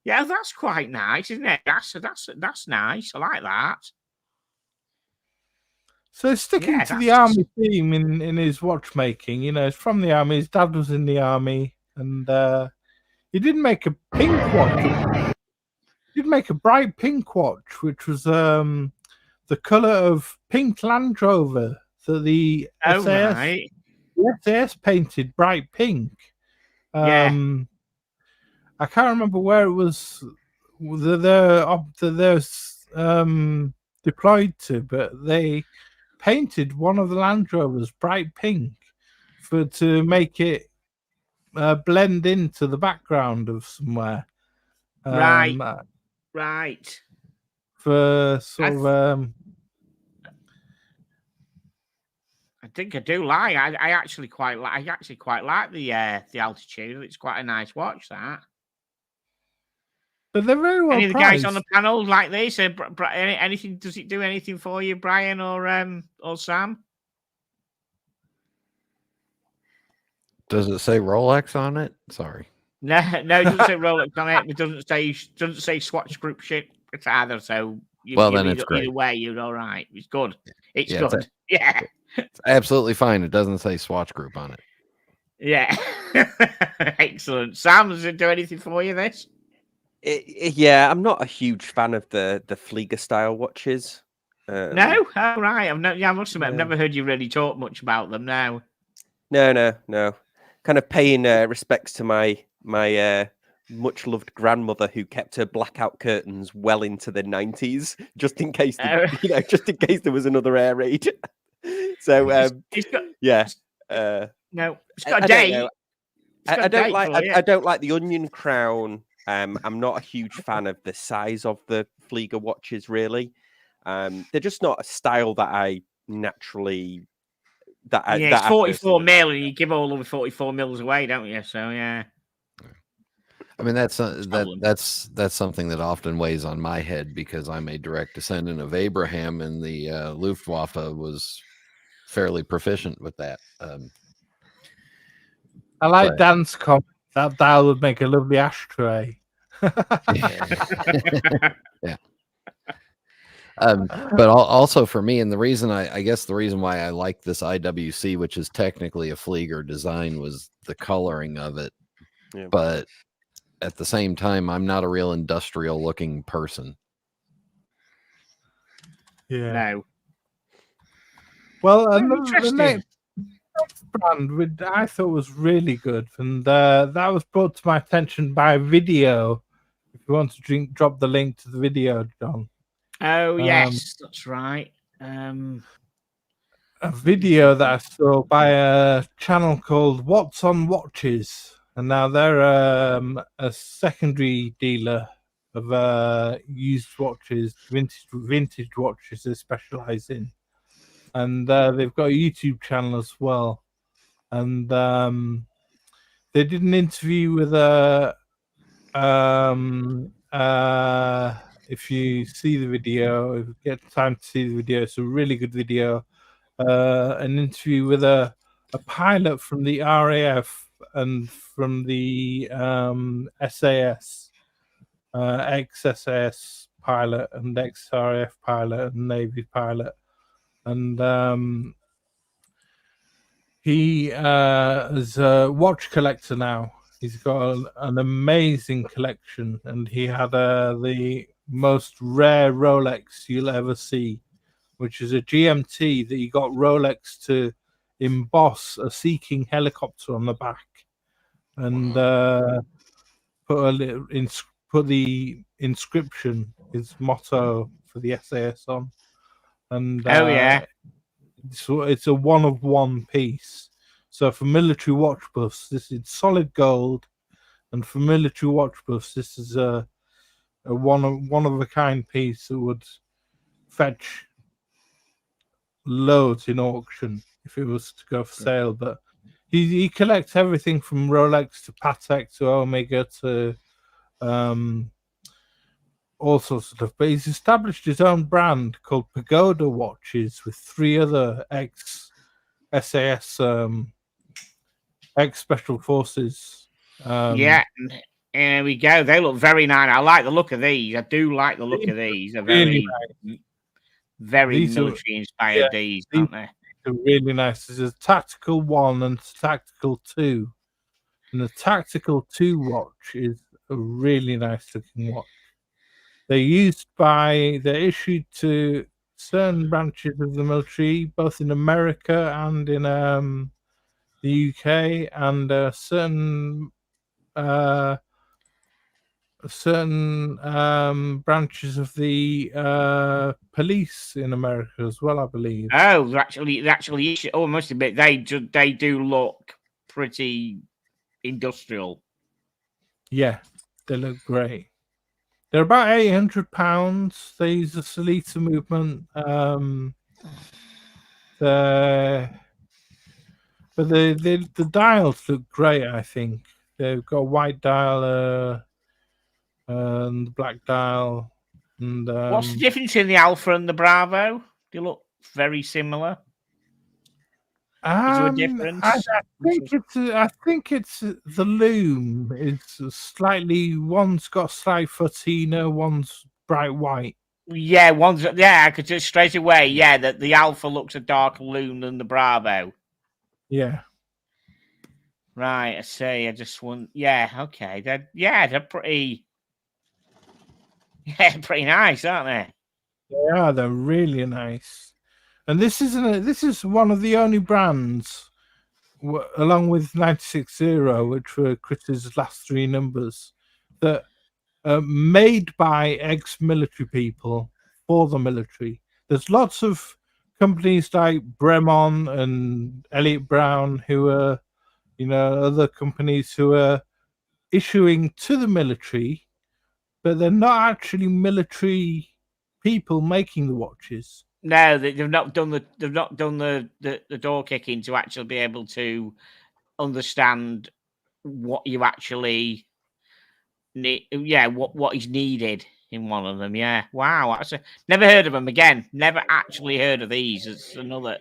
Yeah, that's quite nice, isn't it? That's nice. I like that. So sticking to the army theme in his watchmaking, it's from the army. His dad was in the army, and he did make a pink watch. He did make a bright pink watch, which was the colour of pink Land Rover that the SAS painted bright pink. I can't remember where it was they're deployed to, but they painted one of the Land Rovers bright pink to make it blend into the background of somewhere. Right. For sort of I think I do like. I actually quite like. The altitude. It's quite a nice watch, that. But they're very well Any of the priced. guys on the panel like this? Anything? Does it do anything for you, Brian or Sam? Does it say Rolex on it? Sorry. No, it doesn't say Rolex on it. It doesn't say Swatch Group shit either. So then it's great. Either way, you're all right. It's good. It's good. It's absolutely fine. It doesn't say Swatch Group on it. Yeah. Excellent. Sam, does it do anything for you, this? Yeah, I'm not a huge fan of the Flieger style watches. No? Oh, right. I must admit, I've never heard you really talk much about them now. No. Kind of paying respects to my much loved grandmother who kept her blackout curtains well into the 90s, just in case just in case there was another air raid. So yeah. No, it's got a date. I don't like the onion crown. I'm not a huge fan of the size of the Flieger watches, really. They're just not a style that I naturally. It's 44 mil, and you give all of the 44 mils away, don't you? So yeah. I mean, that's something that often weighs on my head because I'm a direct descendant of Abraham, and the Luftwaffe was fairly proficient with that. I like Dan's comment. That dial would make a lovely ashtray. Yeah. But also for me, and the reason I guess the reason why I like this IWC, which is technically a Flieger design, was the coloring of it. Yeah. But at the same time, I'm not a real industrial looking person. Yeah. No. Well, the next brand I thought was really good, and that was brought to my attention by video. If you want to drop the link to the video, John. Oh yes, that's right. A video that I saw by a channel called What's on Watches, and now they're a secondary dealer of used watches, vintage watches they specialize in, and they've got a YouTube channel as well. And they did an interview with if you see the video, if you get time to see the video, it's a really good video. an interview with a pilot from the RAF and from the SAS, ex-SAS pilot and ex-RAF pilot and Navy pilot, and he is a watch collector now. He's got an amazing collection, and he had the most rare Rolex you'll ever see, which is a GMT that he got Rolex to emboss a Sea King helicopter on the back, and put the inscription, his motto for the SAS on, and it's a one-of-one piece. So for military watch buffs, this is solid gold, and for military watch buffs, this is a one of a kind piece that would fetch loads in auction if it was to go for sale. But he collects everything from Rolex to Patek to Omega to all sorts of stuff. But he's established his own brand called Pagoda Watches with 3 other ex-SAS, ex-Special Forces. Here we go. They look very nice. I like the look of these. I do like the look of these. They're very, nice. Very military-inspired, these, aren't they? They're really nice. There's a Tactical 1 and Tactical 2. And the Tactical 2 watch is a really nice-looking watch. They're issued to certain branches of the military, both in America and in the UK, and certain branches of the police in America as well, I believe. Oh, they actually, I must admit, they do look pretty industrial. Yeah, they look great. They're about £800. They use the Solita movement. But the dials look great, I think. They've got a white dial and the black dial. And what's the difference in the Alpha and the Bravo? They look very similar. Is there a difference? I think it's the loom. It's slightly, one's got slight patina, one's bright white. Yeah, I could just straight away. Yeah, that the Alpha looks a darker loom than the Bravo. Yeah. Right, I see. I just want. Yeah, okay. They're pretty. Yeah, pretty nice, aren't they? They are. They're really nice. And this is one of the only brands, along with 960, which were Chris's last 3 numbers, that are made by ex-military people for the military. There's lots of companies like Bremon and Elliott Brown who are, other companies who are issuing to the military, but they're not actually military people making the watches. No, they've not done the door kicking to actually be able to understand what you actually need. Yeah, what is needed in one of them. Yeah, wow. Never heard of them again. Never actually heard of these. It's another.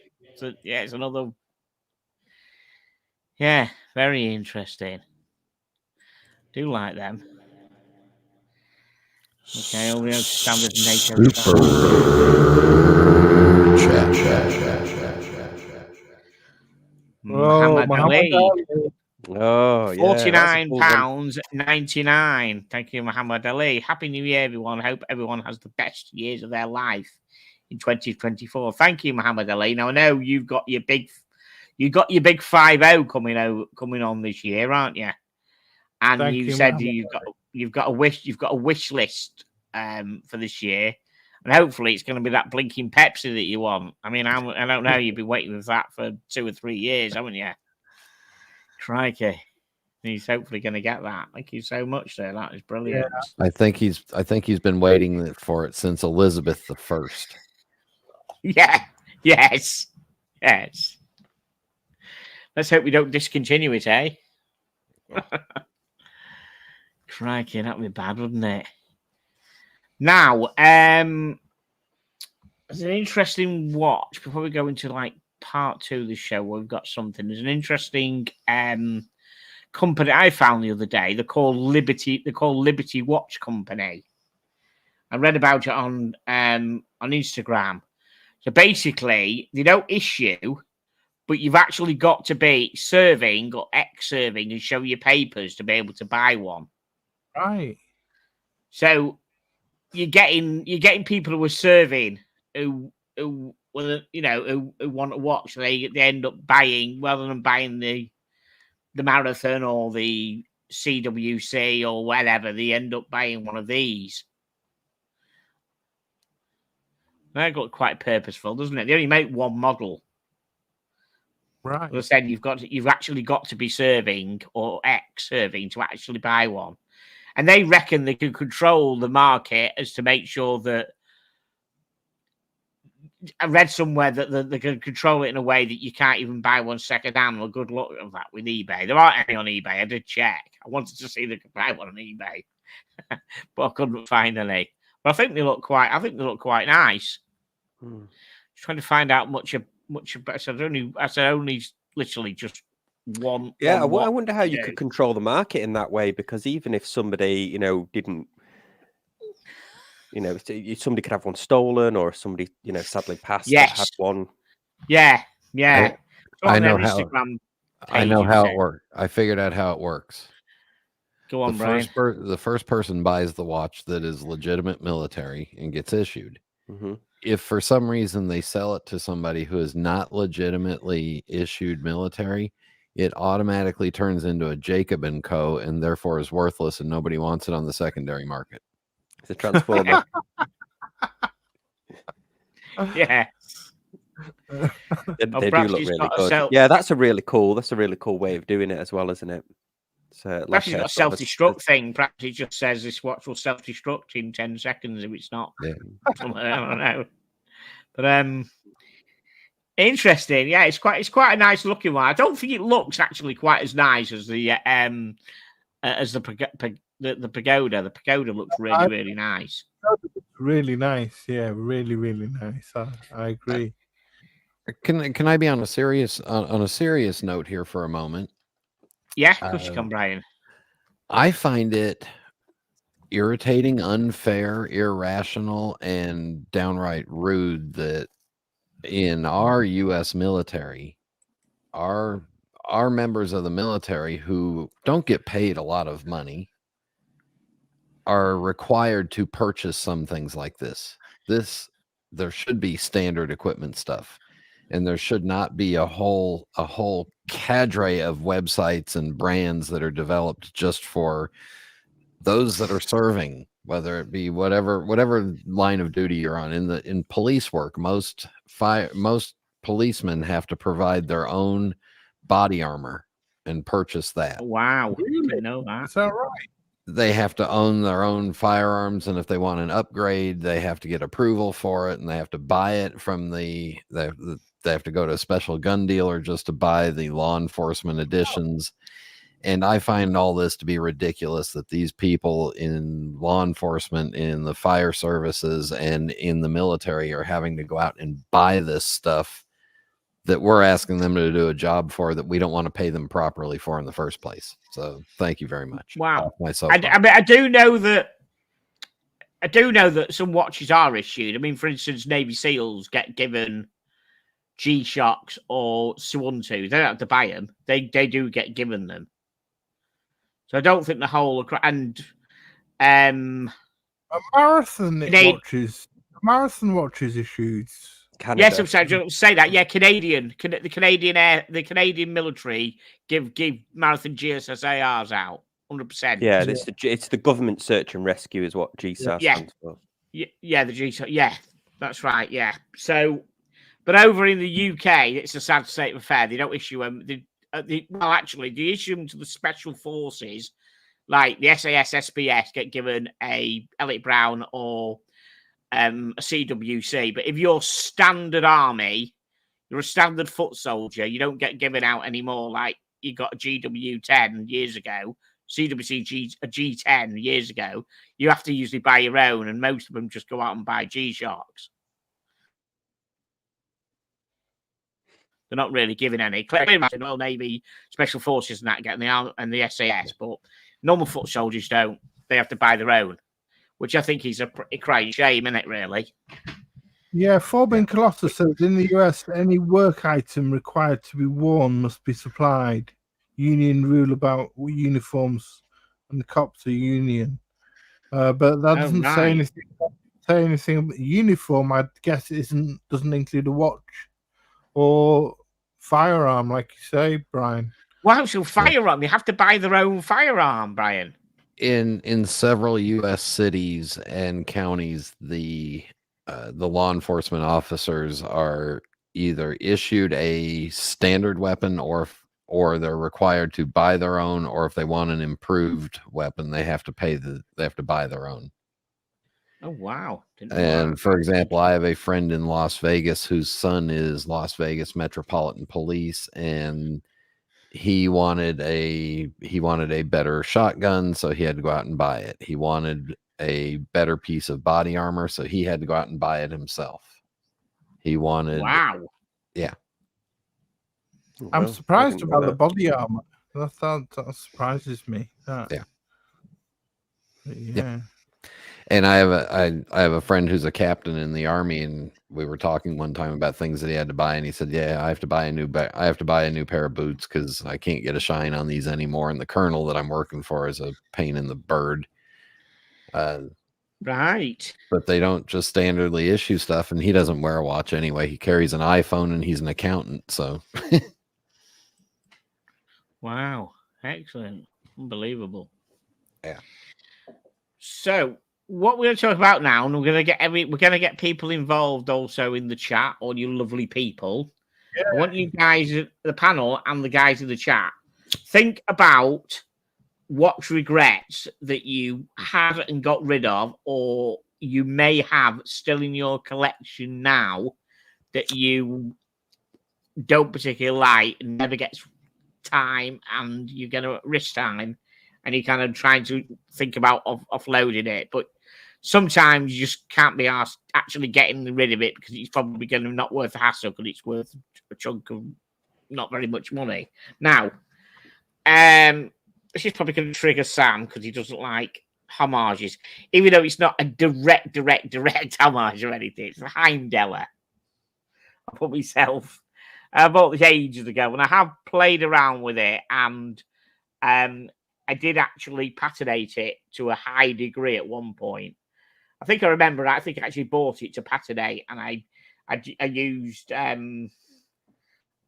Yeah, very interesting. Do like them. Okay, all we have standard NATO. Muhammad Ali. Oh, yeah. £49.99. Thank you, Muhammad Ali. Happy New Year, everyone. Hope everyone has the best years of their life in 2024. Thank you, Muhammad Ali. Now I know you've got your big 5-0 coming on this year, aren't you? And you said you've got a wish list for this year. And hopefully it's going to be that blinking Pepsi that you want. I mean, I don't know. You've been waiting for that for 2 or 3 years, haven't you? Crikey. He's hopefully going to get that. Thank you so much, sir. That is brilliant. Yeah. I think he's been waiting for it since Elizabeth I. Yeah. Yes. Let's hope we don't discontinue it, eh? Crikey, that'd be bad, wouldn't it? Now, it's an interesting watch before we go into like part 2 of the show where we've got something. There's an interesting company I found the other day. They're called Liberty Watch Company. I read about it on Instagram. So basically, they don't issue, but you've actually got to be serving or ex-serving and show your papers to be able to buy one. Right. So you're getting people who are serving who want to watch. They end up buying, rather than buying the marathon or the CWC or whatever, they end up buying one of these. That got quite purposeful, doesn't it? They only make one model. Right. As I said, you've actually got to be serving or ex-serving to actually buy one. And they reckon they can control the market as to make sure that. I read somewhere that they can control it in a way that you can't even buy one second hand. Well, good luck with that with eBay. There aren't any on eBay. I did check. I wanted to see if they could buy one on eBay, but I couldn't find any. But I think they look quite nice. Just trying to find out much about. So I said only literally just one. Yeah, I one wonder how you could control the market in that way, because even if somebody, didn't, somebody could have one stolen, or somebody, sadly passed that had one. Yeah. I know how. I know how it works. I figured out how it works. Go on, Brian. The first person buys the watch that is legitimate military and gets issued. Mm-hmm. If for some reason they sell it to somebody who is not legitimately issued military, it automatically turns into a Jacob & Co. and therefore is worthless, and nobody wants it on the secondary market. It's a transformer. Yeah. They do look really good. Yeah, that's a really cool way of doing it as well, isn't it? So, perhaps it's got a self-destruct thing. Perhaps it just says this watch will self-destruct in 10 seconds if it's not. Yeah. I don't know. But interesting. Yeah, it's quite a nice looking one. I don't think it looks actually quite as nice as the pagoda. The pagoda looks really, really nice. Really nice. Yeah, really, really nice. I agree. Can I be on a serious note here for a moment? Yeah, of course you can, Brian. I find it irritating, unfair, irrational, and downright rude that in our U.S. military, our members of the military who don't get paid a lot of money are required to purchase some things like this. There should be standard equipment stuff, and there should not be a whole cadre of websites and brands that are developed just for those that are serving, whether it be whatever line of duty you're on. In police work, most policemen have to provide their own body armor and purchase that. Wow, Really? I didn't know that. Is that right? They have to own their own firearms, and if they want an upgrade, they have to get approval for it, and they have to buy it from they have to go to a special gun dealer just to buy the law enforcement editions. And I find all this to be ridiculous, that these people in law enforcement, in the fire services, and in the military are having to go out and buy this stuff that we're asking them to do a job for, that we don't want to pay them properly for in the first place. So thank you very much. Wow. I do know that some watches are issued. I mean, for instance, Navy SEALs get given G-Shocks or Suunto. They don't have to buy them. They do get given them. So I don't think the whole and marathon watches issued. Canada. Yes, I'm sorry. Don't say that. Yeah, the Canadian military give marathon GSSARs out 100%. Yeah, it's the government search and rescue is what GSAR stands for. Yeah, the GSAR. Yeah, that's right. Yeah. So, but over in the UK, it's a sad state of affair. They don't issue them. Actually, they issue them to the special forces, like the SAS, SBS, get given a Elliot Brown or a CWC. But if you're standard army, you're a standard foot soldier, you don't get given out anymore. Like you got a GW10 years ago, CWC a G10 years ago. You have to usually buy your own, and most of them just go out and buy G-Shocks. They're not really giving any. Clearly, Royal Navy, Special Forces and that getting the arm and the SAS, but normal foot soldiers don't. They have to buy their own, which I think is a pretty crying shame, isn't it, really? Yeah, Forbin Colossus says in the US, any work item required to be worn must be supplied. Union rule about uniforms and the cops are union. But that doesn't say anything about uniform. I guess it doesn't include a watch or firearm, like you say, Brian. Wow, so firearm, you have to buy their own firearm, Brian. In several U.S. cities and counties, the law enforcement officers are either issued a standard weapon or they're required to buy their own, or if they want an improved weapon, they have to buy their own. Oh, wow. And for example, I have a friend in Las Vegas whose son is Las Vegas Metropolitan Police, and he wanted a better shotgun, so he had to go out and buy it. He wanted a better piece of body armor, so he had to go out and buy it himself. He wanted yeah. I'm surprised about the body armor. That surprises me. Yeah. And I have a friend who's a captain in the Army, and we were talking one time about things that he had to buy, and he said, "Yeah, I have to buy a new pair of boots because I can't get a shine on these anymore." And the colonel that I'm working for is a pain in the bird. Right. But they don't just standardly issue stuff, and he doesn't wear a watch anyway. He carries an iPhone, and he's an accountant, so. Wow. Excellent. Unbelievable. Yeah. So what we're going to talk about now, and we're going to get people involved also in the chat, all you lovely people. Yeah. I want you guys, the panel and the guys in the chat, think about watch regrets that you had and got rid of, or you may have still in your collection now that you don't particularly like and never gets time, and you're going to risk time, and you're kind of trying to think about offloading it, but sometimes you just can't be asked actually getting rid of it because it's probably going to not worth the hassle because it's worth a chunk of not very much money. Now, this is probably going to trigger Sam because he doesn't like homages, even though it's not a direct homage or anything. It's a Heimdall. I put myself. I bought this ages ago, and I have played around with it, and I did actually patinate it to a high degree at one point. I think I remember. I think I actually bought it to patinate, and I used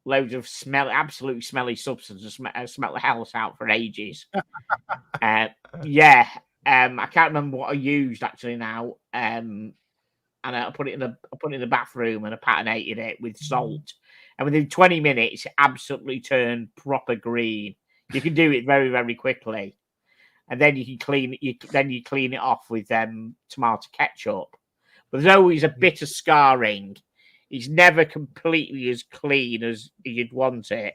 loads of absolutely smelly substance and smelled the house out for ages. I can't remember what I used actually now. And I put it in the bathroom and I patinated it with salt. And within 20 minutes, it absolutely turned proper green. You can do it very, very quickly. And then you can clean it off with tomato ketchup. But there's always a bit of scarring. It's never completely as clean as you'd want it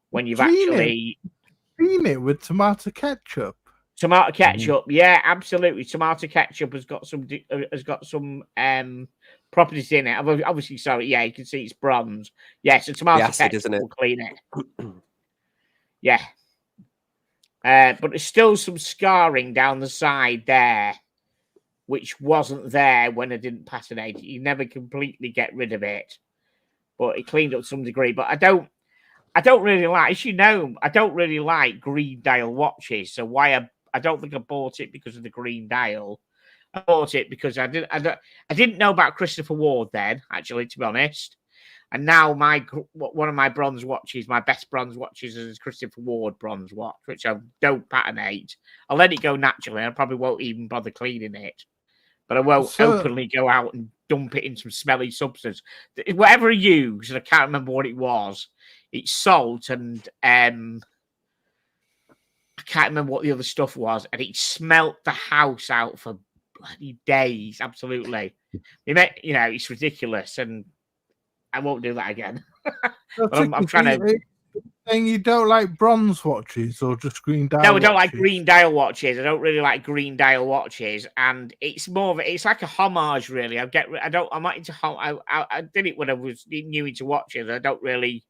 when you've actually clean it with tomato ketchup. Tomato ketchup, yeah, absolutely. Tomato ketchup has got some properties in it. Obviously, sorry, yeah, you can see it's bronze. Yeah, so tomato ketchup will clean it. Yeah. But there's still some scarring down the side there, which wasn't there when I didn't patinate it. You never completely get rid of it, but it cleaned up to some degree. But I don't really like, as you know, I don't really like green dial watches. So I don't think I bought it because of the green dial. I bought it because I didn't know about Christopher Ward then, actually, to be honest. And now one of my bronze watches, my best bronze watches, is Christopher Ward bronze watch, which I don't patinate. I'll let it go naturally. I probably won't even bother cleaning it. But I won't openly go out and dump it in some smelly substance. Whatever I used, I can't remember what it was. It's salt and I can't remember what the other stuff was, and it smelt the house out for bloody days. Absolutely, it's ridiculous, and I won't do that again. But I'm trying to. Saying you don't like bronze watches or just green dial? No, I don't like green dial watches. I don't really like green dial watches, and it's more of it's like a homage, really. I'm not into. I did it when I was new into watches. I don't really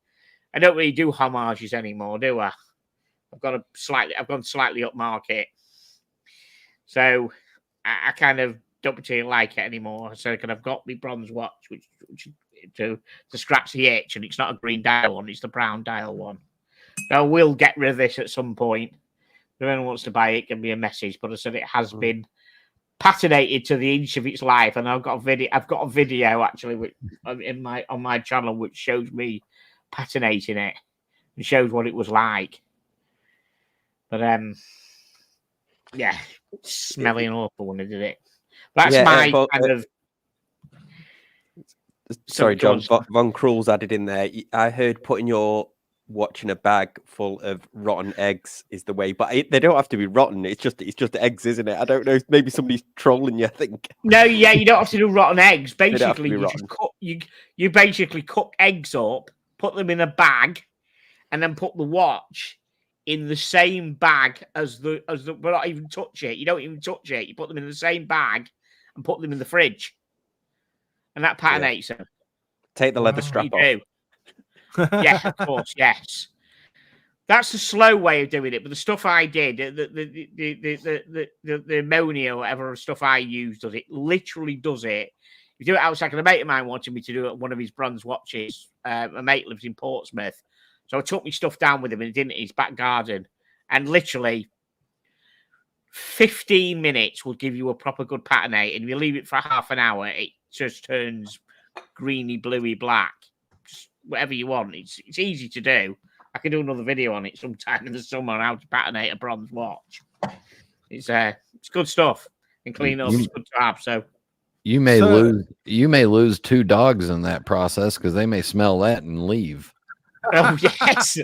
I don't really do homages anymore, do I? I've gone slightly up market, so I kind of don't particularly like it anymore. So I've got my bronze watch, which to scratch the itch, and it's not a green dial one; it's the brown dial one. So I will get rid of this at some point. If anyone wants to buy it, give me a message. But I said it has been patinated to the inch of its life, and I've got a video actually on my channel which shows me patinating it and shows what it was like. But yeah, smelly and awful when I did it. That's my kind of. Sorry, John. Von Krul's added in there. I heard putting your watch in a bag full of rotten eggs is the way, but they don't have to be rotten. It's just eggs, isn't it? I don't know. Maybe somebody's trolling you. I think. No, yeah, you don't have to do rotten eggs. Basically, you basically cook eggs up, put them in a bag, and then put the watch in the same bag as the but not even touch it. You don't even touch it. You put them in the same bag and put them in the fridge, and that patinates them. Take the leather strap off. Yeah, of course, yes. That's the slow way of doing it. But the stuff I did, the ammonia or whatever stuff I used, does it literally does it. You do it outside. A mate of mine wanted me to do it on one of his bronze watches. A mate lives in Portsmouth, so I took my stuff down with him and did it in his back garden. And literally 15 minutes will give you a proper good patinate. And if you leave it for half an hour, it just turns greeny, bluey, black. Just whatever you want. It's easy to do. I can do another video on it sometime in the summer on how to patinate a bronze watch. It's good stuff. And clean up, it's good to have. So you may lose 2 dogs in that process because they may smell that and leave. Oh yes.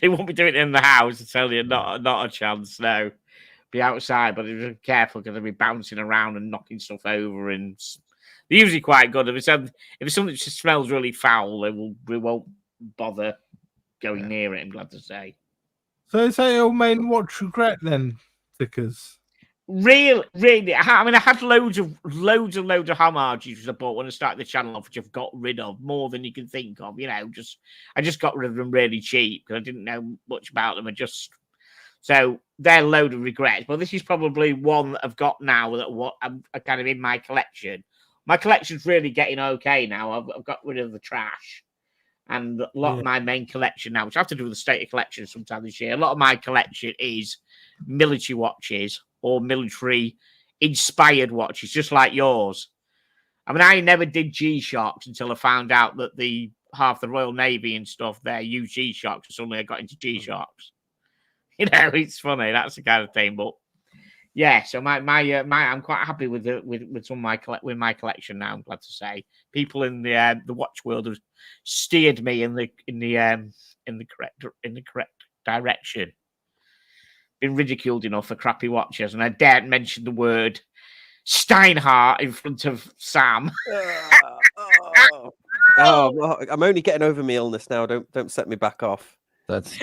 They won't be doing it in the house. I tell you, not a chance. No, be outside, but be careful because they'll be bouncing around and knocking stuff over. And they're usually quite good. If it's something that smells really foul, we won't bother going near it. I'm glad to say. So is that your main watch regret then, Tickers? Really. I mean, I had loads of homages I bought when I started the channel off, which I've got rid of more than you can think of. You know, I just got rid of them really cheap because I didn't know much about them. So they're a load of regrets. But this is probably one that I've got now that I'm kind of in my collection. My collection's really getting okay now. I've got rid of the trash. And a lot of my main collection now, which I have to do with the state of collection sometime this year, a lot of my collection is military watches or military-inspired watches, just like yours. I mean, I never did G-Shocks until I found out that half the Royal Navy and stuff there use G-Shocks, and suddenly I got into G-Shocks. You know, it's funny. That's the kind of thing. But yeah, so my I'm quite happy with some of my collection now. I'm glad to say people in the watch world have steered me in the correct direction. Been ridiculed enough for crappy watches, and I daren't mention the word Steinhardt in front of Sam. I'm only getting over my illness now. Don't set me back off. That's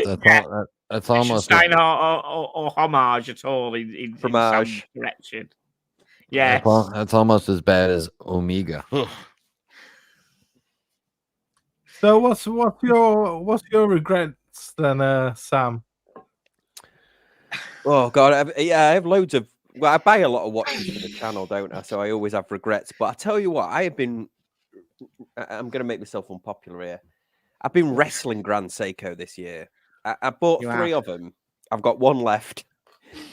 almost Steinhardt or homage at all in Sam's direction. Yeah, that's almost as bad as Omega. So what's your regrets then, Sam? Oh God, I have loads of. Well, I buy a lot of watches for the channel, don't I? So I always have regrets. But I tell you what, I'm going to make myself unpopular here. I've been wrestling Grand Seiko this year. I bought 3 of them. I've got 1 left.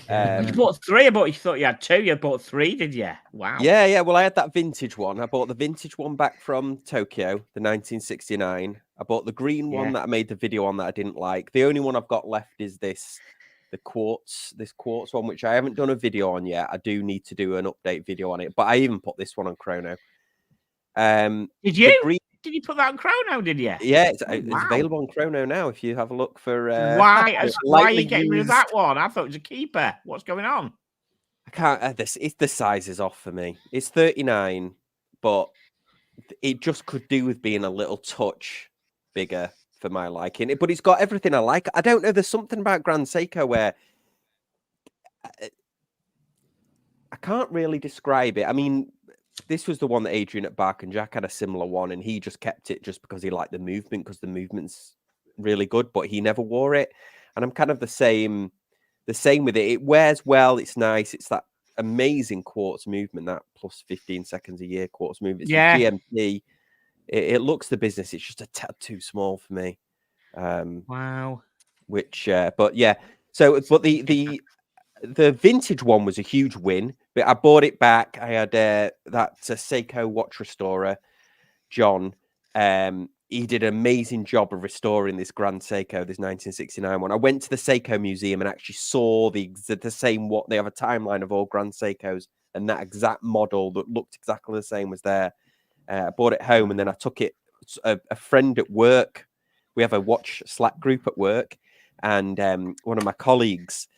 You bought 3. You thought you had 2. You bought 3, did you? Wow. Yeah. Well, I had that vintage one. I bought the vintage one back from Tokyo, the 1969. I bought the green one that I made the video on that I didn't like. The only one I've got left is this quartz one, which I haven't done a video on yet. I do need to do an update video on it, but I even put this one on Chrono. Did you? Did you put that on Chrono? Did you? Yeah, it's available on Chrono now. If you have a look for why are you getting rid of that one? I thought it was a keeper. What's going on? I can't. The size is off for me. It's 39, but it just could do with being a little touch bigger for my liking. But it's got everything I like. I don't know. There's something about Grand Seiko where I can't really describe it. I mean, this was the one that Adrian at Bark and Jack had a similar one, and he just kept it just because he liked the movement, because the movement's really good, but he never wore it. And I'm kind of the same with it. It wears well. It's nice. It's that amazing quartz movement, that plus 15 seconds a year quartz movement. It's Yeah. the GMT. It looks the business. It's just a tad too small for me. Wow. Which, but yeah. So, but the vintage one was a huge win. But I bought it back. I had that Seiko watch restorer, John. He did an amazing job of restoring this Grand Seiko, this 1969 one. I went to the Seiko Museum and actually saw the same what they have a timeline of all Grand Seikos, and that exact model that looked exactly the same was there. I bought it home and then I took it. A friend at work, we have a watch Slack group at work, and one of my colleagues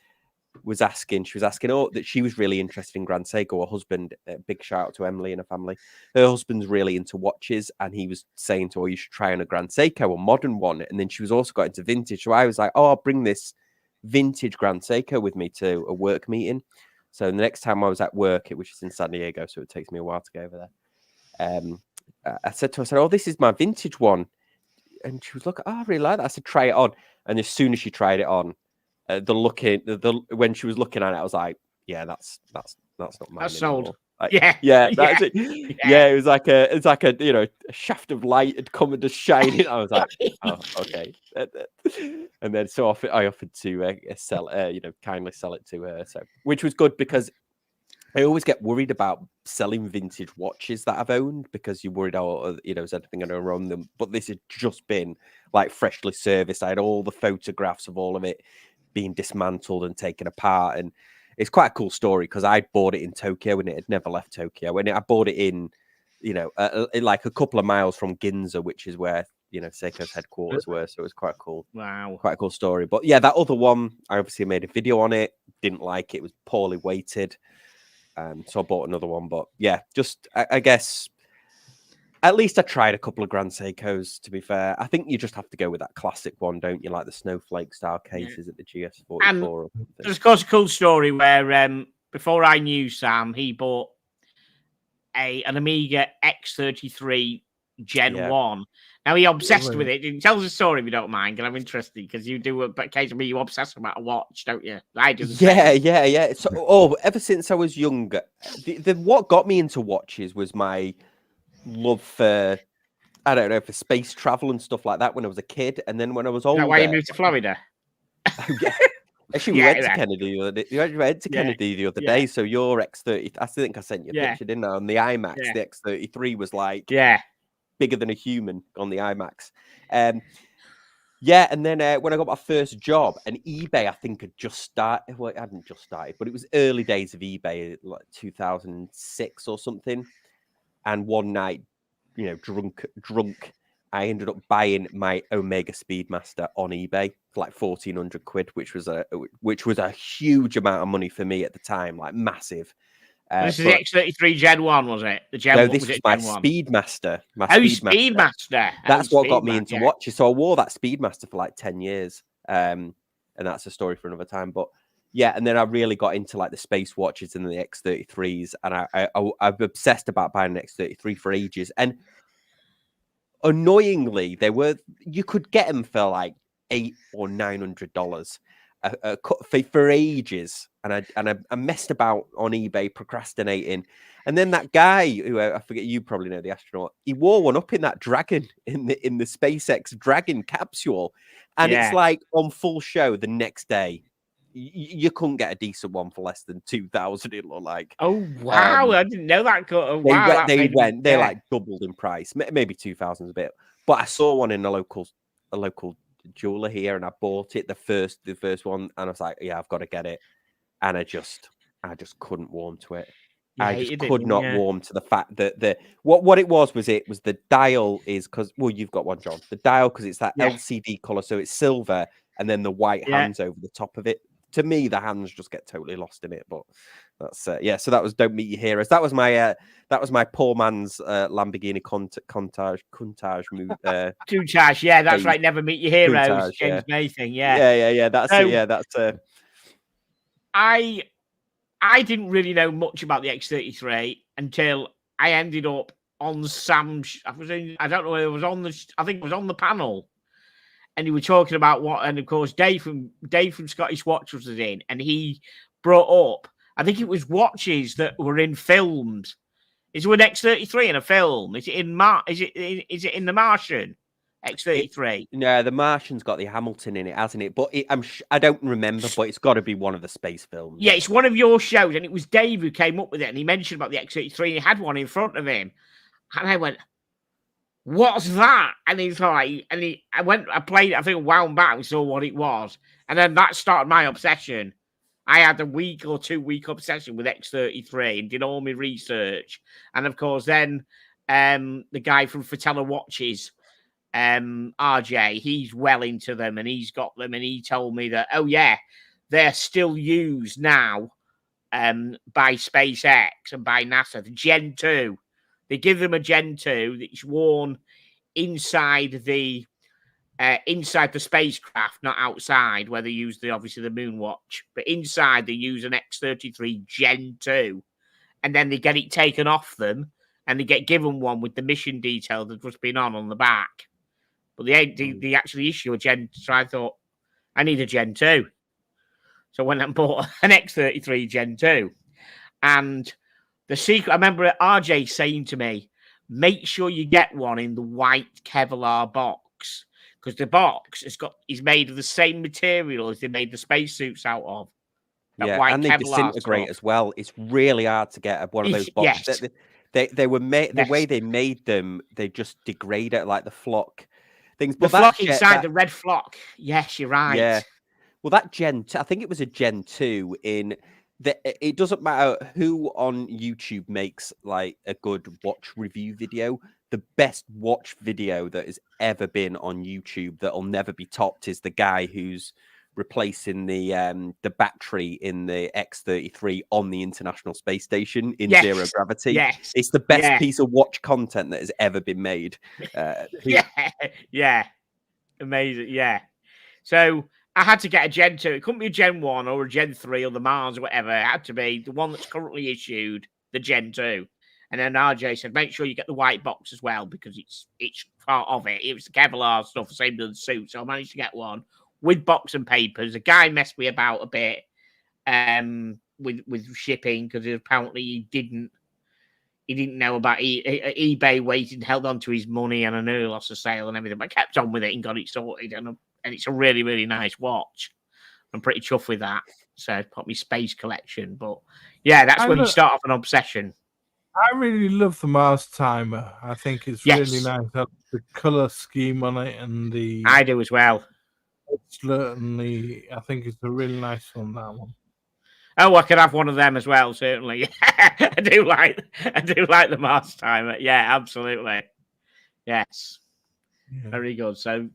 was asking, that she was really interested in Grand Seiko. Her husband, big shout out to Emily and her family. Her husband's really into watches, and he was saying to her, you should try on a Grand Seiko, a modern one. And then she was also got into vintage. So I was like, I'll bring this vintage Grand Seiko with me to a work meeting. So the next time I was at work, which is in San Diego, so it takes me a while to go over there. I said to her, this is my vintage one. And she was like, I really like that. I said, try it on. And as soon as she tried it on, when she was looking at it, I was like, yeah, that's not mine. That's sold. Like, yeah, that's it. Yeah, it was like a shaft of light had come and just shining. I was like, oh, okay. And then so I offered to sell, kindly sell it to her. So, which was good because I always get worried about selling vintage watches that I've owned because you're worried, is anything going to go wrong them? But this has just been like freshly serviced. I had all the photographs of all of it being dismantled and taken apart, and it's quite a cool story because I bought it in Tokyo and it had never left Tokyo. And I bought it in, like a couple of miles from Ginza, which is where Seiko's headquarters were. So it was quite cool. Wow, quite a cool story. But yeah, that other one, I obviously made a video on it. Didn't like it. It was poorly weighted. So I bought another one. But yeah, just I guess at least I tried a couple of Grand Seikos, to be fair. I think you just have to go with that classic one, don't you? Like the snowflake style cases at the GS44. And there's of course a cool story where before I knew Sam, he bought an Amiga X33 Gen 1. Now he obsessed with it. Tell us a story if you don't mind, because I'm interested, because you do occasionally you obsess about a watch, don't you? I do. Yeah. So, ever since I was younger, what got me into watches was my love for, I don't know, for space travel and stuff like that when I was a kid. And then when I was older. Is that why you moved to Florida? Yeah. Actually, we went to Kennedy the other day. You went to Kennedy the other day. So your X30, I think I sent you a picture, didn't I? On the IMAX, the X33 was like bigger than a human on the IMAX. And then when I got my first job, and eBay, I think had just started. Well, it hadn't just started, but it was early days of eBay, like 2006 or something. And one night, drunk, I ended up buying my Omega Speedmaster on eBay for like 1,400 quid, which was a huge amount of money for me at the time, like massive. This is the X33 Gen 1, was it? The Gen 1 this was my Speedmaster. Speedmaster. That's what got me into watches. So I wore that Speedmaster for like 10 years. And that's a story for another time. But yeah, and then I really got into like the space watches and the X33s. And I've obsessed about buying an X33 for ages. And annoyingly, you could get them for like $800 or $900 for ages, and I messed about on eBay procrastinating, and then that guy who I forget, you probably know, the astronaut, he wore one up in that Dragon in the SpaceX Dragon capsule, and it's like on full show the next day. You couldn't get a decent one for less than 2,000. It looked like. Oh wow! I didn't know that. They like doubled in price. Maybe 2,000 is a bit, but I saw one in a local jeweler here, and I bought it, the first one, and I was like, yeah, I've got to get it, and I just couldn't warm to it. I just could not warm to the fact that what it was the dial is, because you've got one, John. The dial, because it's that LCD color, so it's silver, and then the white hands over the top of it. To me, the hands just get totally lost in it. But that's So that was Don't Meet Your Heroes. That was my poor man's Lamborghini Countach move. Countach, yeah, that's right. Never Meet Your Heroes. Countach, James May thing, yeah. That's it. Yeah, that's. I didn't really know much about the X33 until I ended up on Sam's. I don't know whether it was on I think it was on the panel. and you were talking about what, and of course Dave from Scottish Watches was in, and he brought up, I think it was watches that were in films. Is it with X33 in a film? Is it in is it in The Martian? X33. No, The Martian's got the Hamilton in it, hasn't it? But I don't remember, but it's got to be one of the space films. Yeah, it's one of your shows, and it was Dave who came up with it, and he mentioned about the X33, and he had one in front of him, and I went, "What's that?" And he's like, I played it, I think a while back, and saw what it was, and then that started my obsession. I had a week or 2 week obsession with X33 and did all my research, and of course, then the guy from Fatella Watches, RJ, he's well into them, and he's got them, and he told me that, oh yeah, they're still used now by SpaceX and by NASA. The Gen 2, they give them a Gen 2 that's worn inside the spacecraft, not outside, where they use obviously the moon watch, but inside they use an X33 Gen 2, and then they get it taken off them, and they get given one with the mission detail that's just been on the back. But they actually issue a Gen. So I thought, I need a Gen 2. So I went and bought an X33 Gen 2. And the secret, I remember RJ saying to me, make sure you get one in the white Kevlar box. Because the box is made of the same material as they made the spacesuits out of. Yeah, and they disintegrate as well. It's really hard to get one of those boxes. Yes. They were made, the way they made them, they just degrade it, like the flock things. But the flock inside, the red flock. Yes, you're right. Yeah. Well, that Gen 2, I think it was a Gen 2 in it doesn't matter who on YouTube makes like a good watch review video. The best watch video that has ever been on YouTube that'll never be topped is the guy who's replacing the battery in the X33 on the International Space Station in zero gravity. Yes. It's the best piece of watch content that has ever been made. Yeah. Amazing. Yeah. So I had to get a Gen 2. It couldn't be a Gen 1 or a Gen 3 or the Mars or whatever. It had to be the one that's currently issued, the Gen 2. And then RJ said, make sure you get the white box as well, because it's part of it. It was the Kevlar stuff, same as the suit. So I managed to get one with box and papers. The guy messed me about a bit with shipping, because apparently he didn't know about eBay waiting, held on to his money, and I nearly lost the sale and everything. But I kept on with it and got it sorted. And it's a really, really nice watch. I'm pretty chuffed with that. So it's probably space collection. But yeah, that's when you start off an obsession. I really love the Mars timer. I think it's really nice. The color scheme on it and the. I do as well. Certainly, I think it's a really nice one, that one. Oh, I could have one of them as well, certainly. I do like the Mars timer. Yeah, absolutely. Yes. Yeah. Very good. So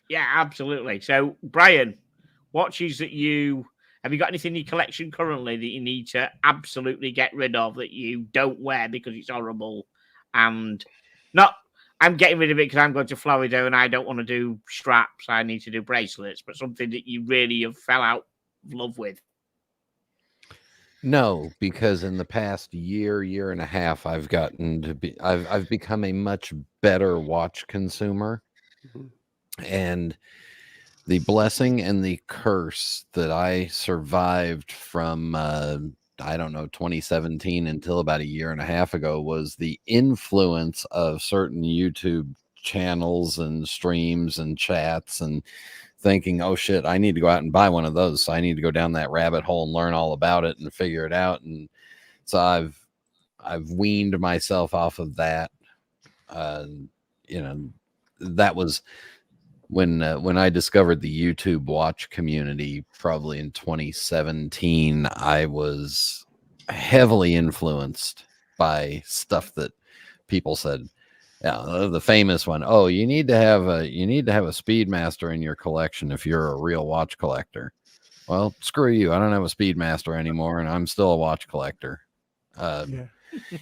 yeah, absolutely. So Brian, watches that have you got anything in your collection currently that you need to absolutely get rid of, that you don't wear because it's horrible? And I'm getting rid of it because I'm going to Florida and I don't want to do straps. I need to do bracelets, but something that you really have fell out of love with. No, because in the past year and a half, I've become a much better watch consumer. Mm-hmm. And the blessing and the curse that I survived from, 2017 until about a year and a half ago was the influence of certain YouTube channels and streams and chats, and thinking, oh shit, I need to go out and buy one of those. So I need to go down that rabbit hole and learn all about it and figure it out. And so I've weaned myself off of that. That was when I discovered the YouTube watch community, probably in 2017. I was heavily influenced by stuff that people said. Yeah, the famous one. Oh, you need to have a Speedmaster in your collection if you're a real watch collector. Well, screw you. I don't have a Speedmaster anymore, and I'm still a watch collector.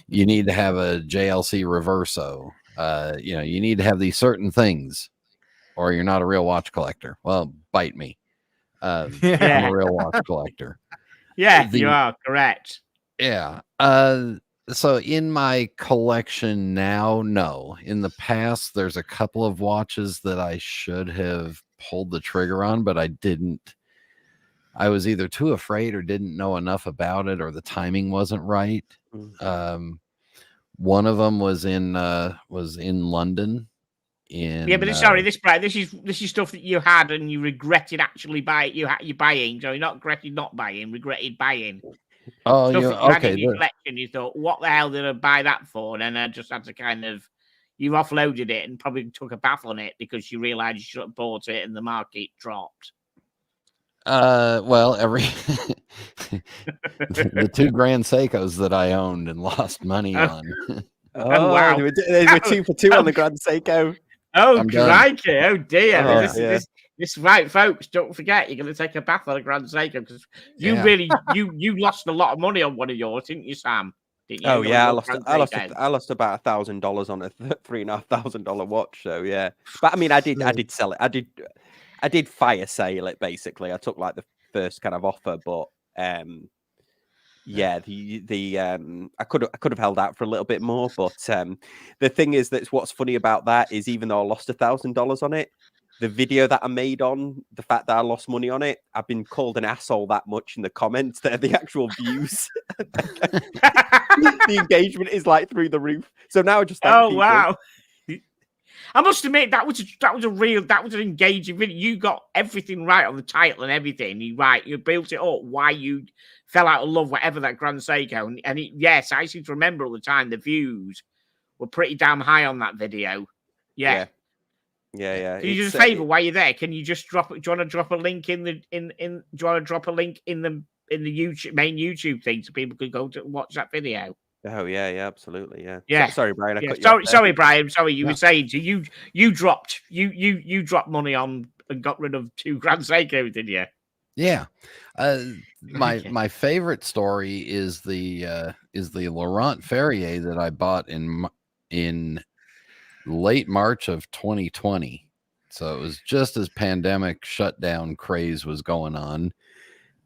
You need to have a JLC Reverso. You need to have these certain things, or you're not a real watch collector. Well, bite me. I'm a real watch collector. Yeah, you are correct. Yeah. So in my collection now, no. In the past, there's a couple of watches that I should have pulled the trigger on, but I didn't. I was either too afraid or didn't know enough about it, or the timing wasn't right. One of them was in London. Yeah, but sorry, this is stuff that you had and you regretted actually buying. You buying, so you're not regretted not buying, regretted buying. Oh, stuff yeah, that you had okay. in your collection, you thought, what the hell did I buy that for? And then I just had to kind of, you offloaded it and probably took a bath on it because you realised you should have bought it and the market dropped. Well, the 2 Grand Seikos that I owned and lost money on. Oh wow! They were 2 for 2 on the Grand Seiko. Oh crikey! Oh dear! Oh, this right, folks. Don't forget, you're going to take a bath on a Grand Seiko because you really you lost a lot of money on one of yours, didn't you, Sam? Didn't you? Oh yeah, I lost about $1,000 on a $3,500 watch. So yeah, but I mean, I did sell it. I did fire sale it basically. I took like the first kind of offer, but yeah, I could have held out for a little bit more, but the thing is that what's funny about that is even though I lost $1,000 on it, the video that I made on the fact that I lost money on it, I've been called an asshole that much in the comments. They're the actual views. The engagement is like through the roof. So now I just thank people. Wow. I must admit that was an engaging video. You got everything right on the title and everything. You built it up. Why you fell out of love, whatever that Grand Seiko, and yes, I seem to remember all the time the views were pretty damn high on that video. Yeah. Can you do us a favor while you're there? Can you just drop? Do you want to drop a link in the Do you want to drop a link in the YouTube main YouTube thing so people can go to watch that video? Oh yeah, absolutely, yeah. Yeah. Sorry, Brian. I cut you off sorry, Brian. Sorry, you were saying. So you dropped money on and got rid of 2 Grand Seiko, did you? Yeah. My favorite story is the Laurent Ferrier that I bought in late March of 2020. So it was just as pandemic shutdown craze was going on.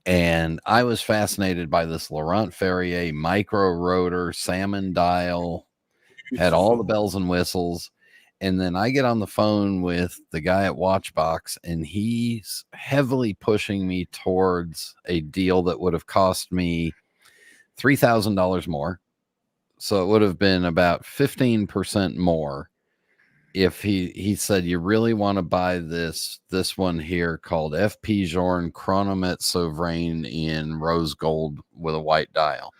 And I was fascinated by this Laurent Ferrier micro rotor salmon dial, had all the bells and whistles. And then I get on the phone with the guy at Watchbox, and he's heavily pushing me towards a deal that would have cost me $3,000 more. So it would have been about 15% more if he said, you really want to buy this one here called FP Journe Chronomet Souverain in rose gold with a white dial.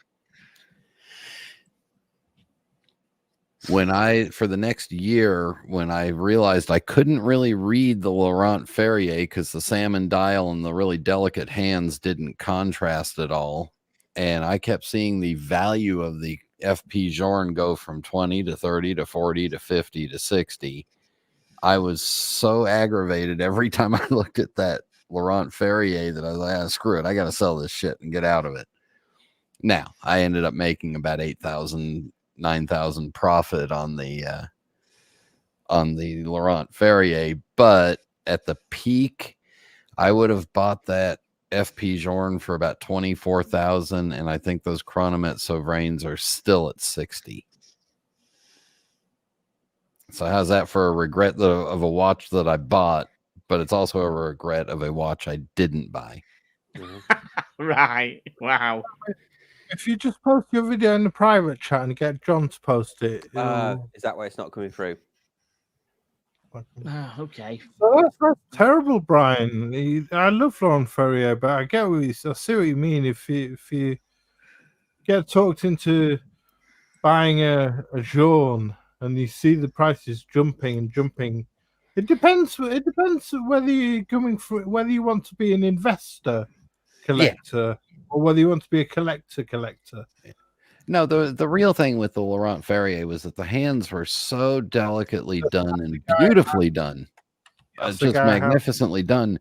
For the next year, when I realized I couldn't really read the Laurent Ferrier because the salmon dial and the really delicate hands didn't contrast at all, and I kept seeing the value of the FP Journe go from 20 to 30 to 40 to 50 to 60, I was so aggravated every time I looked at that Laurent Ferrier that I was like, screw it, I got to sell this shit and get out of it. Now, I ended up making about 8,000, 9,000 profit on the Laurent Ferrier, but at the peak, I would have bought that FP Journe for about 24,000, and I think those Chronomet Souverains are still at 60. So how's that for a regret of a watch that I bought, but it's also a regret of a watch I didn't buy. Right. Wow. If you just post your video in the private chat and get John to post it. Is that why it's not coming through? Okay. So that's terrible, Brian. I love Laurent Ferrier, but I see what you mean. If you get talked into buying a Journe and you see the prices jumping, it depends whether you're whether you want to be an investor collector or whether you want to be a collector. No, the real thing with the Laurent Ferrier was that the hands were so delicately done and beautifully done, just magnificently done.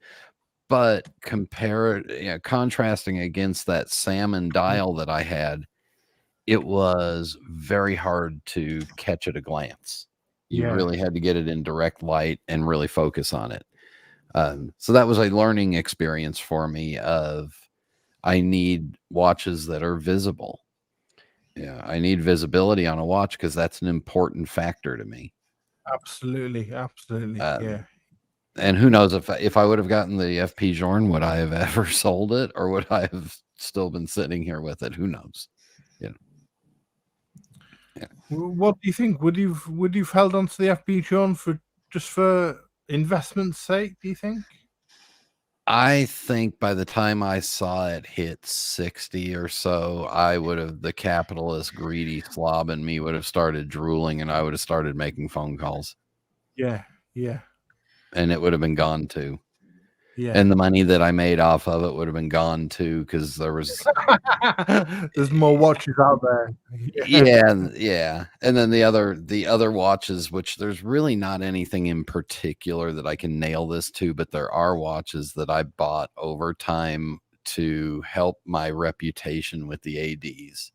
But contrasting against that salmon dial that I had, it was very hard to catch at a glance. You really had to get it in direct light and really focus on it. So that was a learning experience for me of I need watches that are visible. Yeah, I need visibility on a watch because that's an important factor to me. Absolutely, yeah. And who knows if I would have gotten the FP Journe, would I have ever sold it, or would I have still been sitting here with it? Who knows? Yeah. What do you think? Would you've held on to the FP Journe for investment's sake? Do you think? I think by the time I saw it hit 60 or so, I would have, the capitalist greedy slob in me would have started drooling, and I would have started making phone calls. Yeah. And it would have been gone too. Yeah. And the money that I made off of it would have been gone too, because there's more watches out there. Yeah. And then the other watches, which there's really not anything in particular that I can nail this to, but there are watches that I bought over time to help my reputation with the ADs.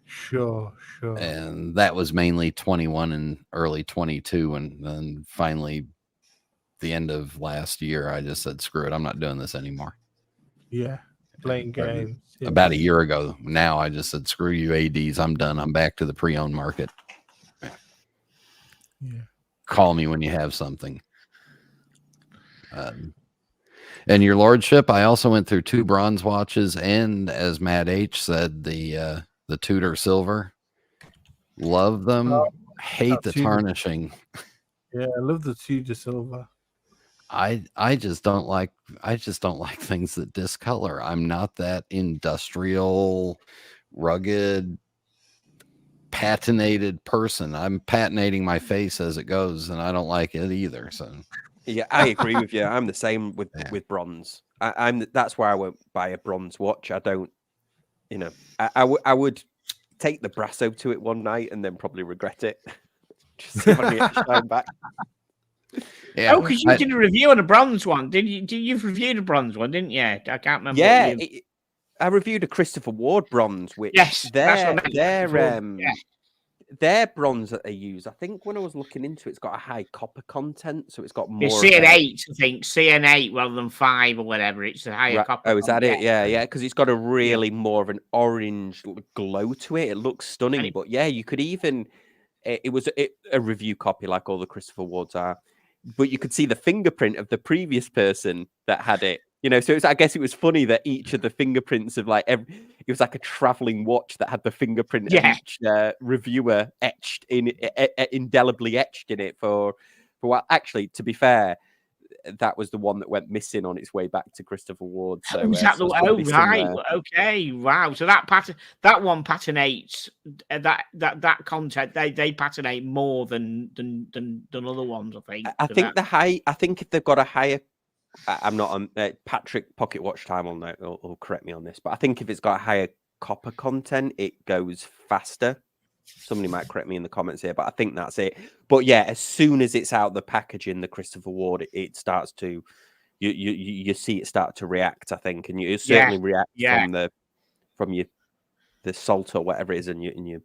Sure. And that was mainly 21 and early 22, and then finally the end of last year, I just said, screw it, I'm not doing this anymore. Yeah, playing games. Yeah. About a year ago now, I just said, screw you ADs, I'm done. I'm back to the pre-owned market. Yeah. Call me when you have something. And your lordship, I also went through 2 bronze watches, and as Matt H said, the Tudor silver. Love them. Hate the tarnishing. Yeah, I love the Tudor silver. I just don't like things that discolor. I'm not that industrial, rugged, patinated person. I'm patinating my face as it goes, and I don't like it either. So yeah, I agree with you. I'm the same with bronze. That's why I won't buy a bronze watch. I don't, I would take the Brasso to it one night and then probably regret it. Just see if I can get the shine back. Yeah. Oh, because you did a review on a bronze one, did you? You've reviewed a bronze one, didn't you? I can't remember. Yeah, I reviewed a Christopher Ward bronze, which their bronze that they use. I think when I was looking into it, it's got a high copper content, so it's got more. It's CN8, I think CN8 rather than 5 or whatever. It's a higher copper. Oh, is that it? Yeah, because it's got a really more of an orange glow to it. It looks stunning, but yeah, you could even. It was a review copy, like all the Christopher Wards are. But you could see the fingerprint of the previous person that had it, So I guess it was funny that each of the fingerprints of it was like a traveling watch that had the fingerprint of each reviewer etched in, indelibly etched in it for what. Actually, to be fair, that was the one that went missing on its way back to Christopher Ward. So right, okay, wow. So that one patinates that content. They patinate more than other ones. I think if they've got a higher. I'm not on Patrick Pocket Watch Time will correct me on this, but I think if it's got a higher copper content, it goes faster. Somebody might correct me in the comments here, but I think that's it. But yeah, as soon as it's out the packaging, the Christopher Ward, it starts to you see it start to react. I think, and you certainly react from the salt or whatever it is in your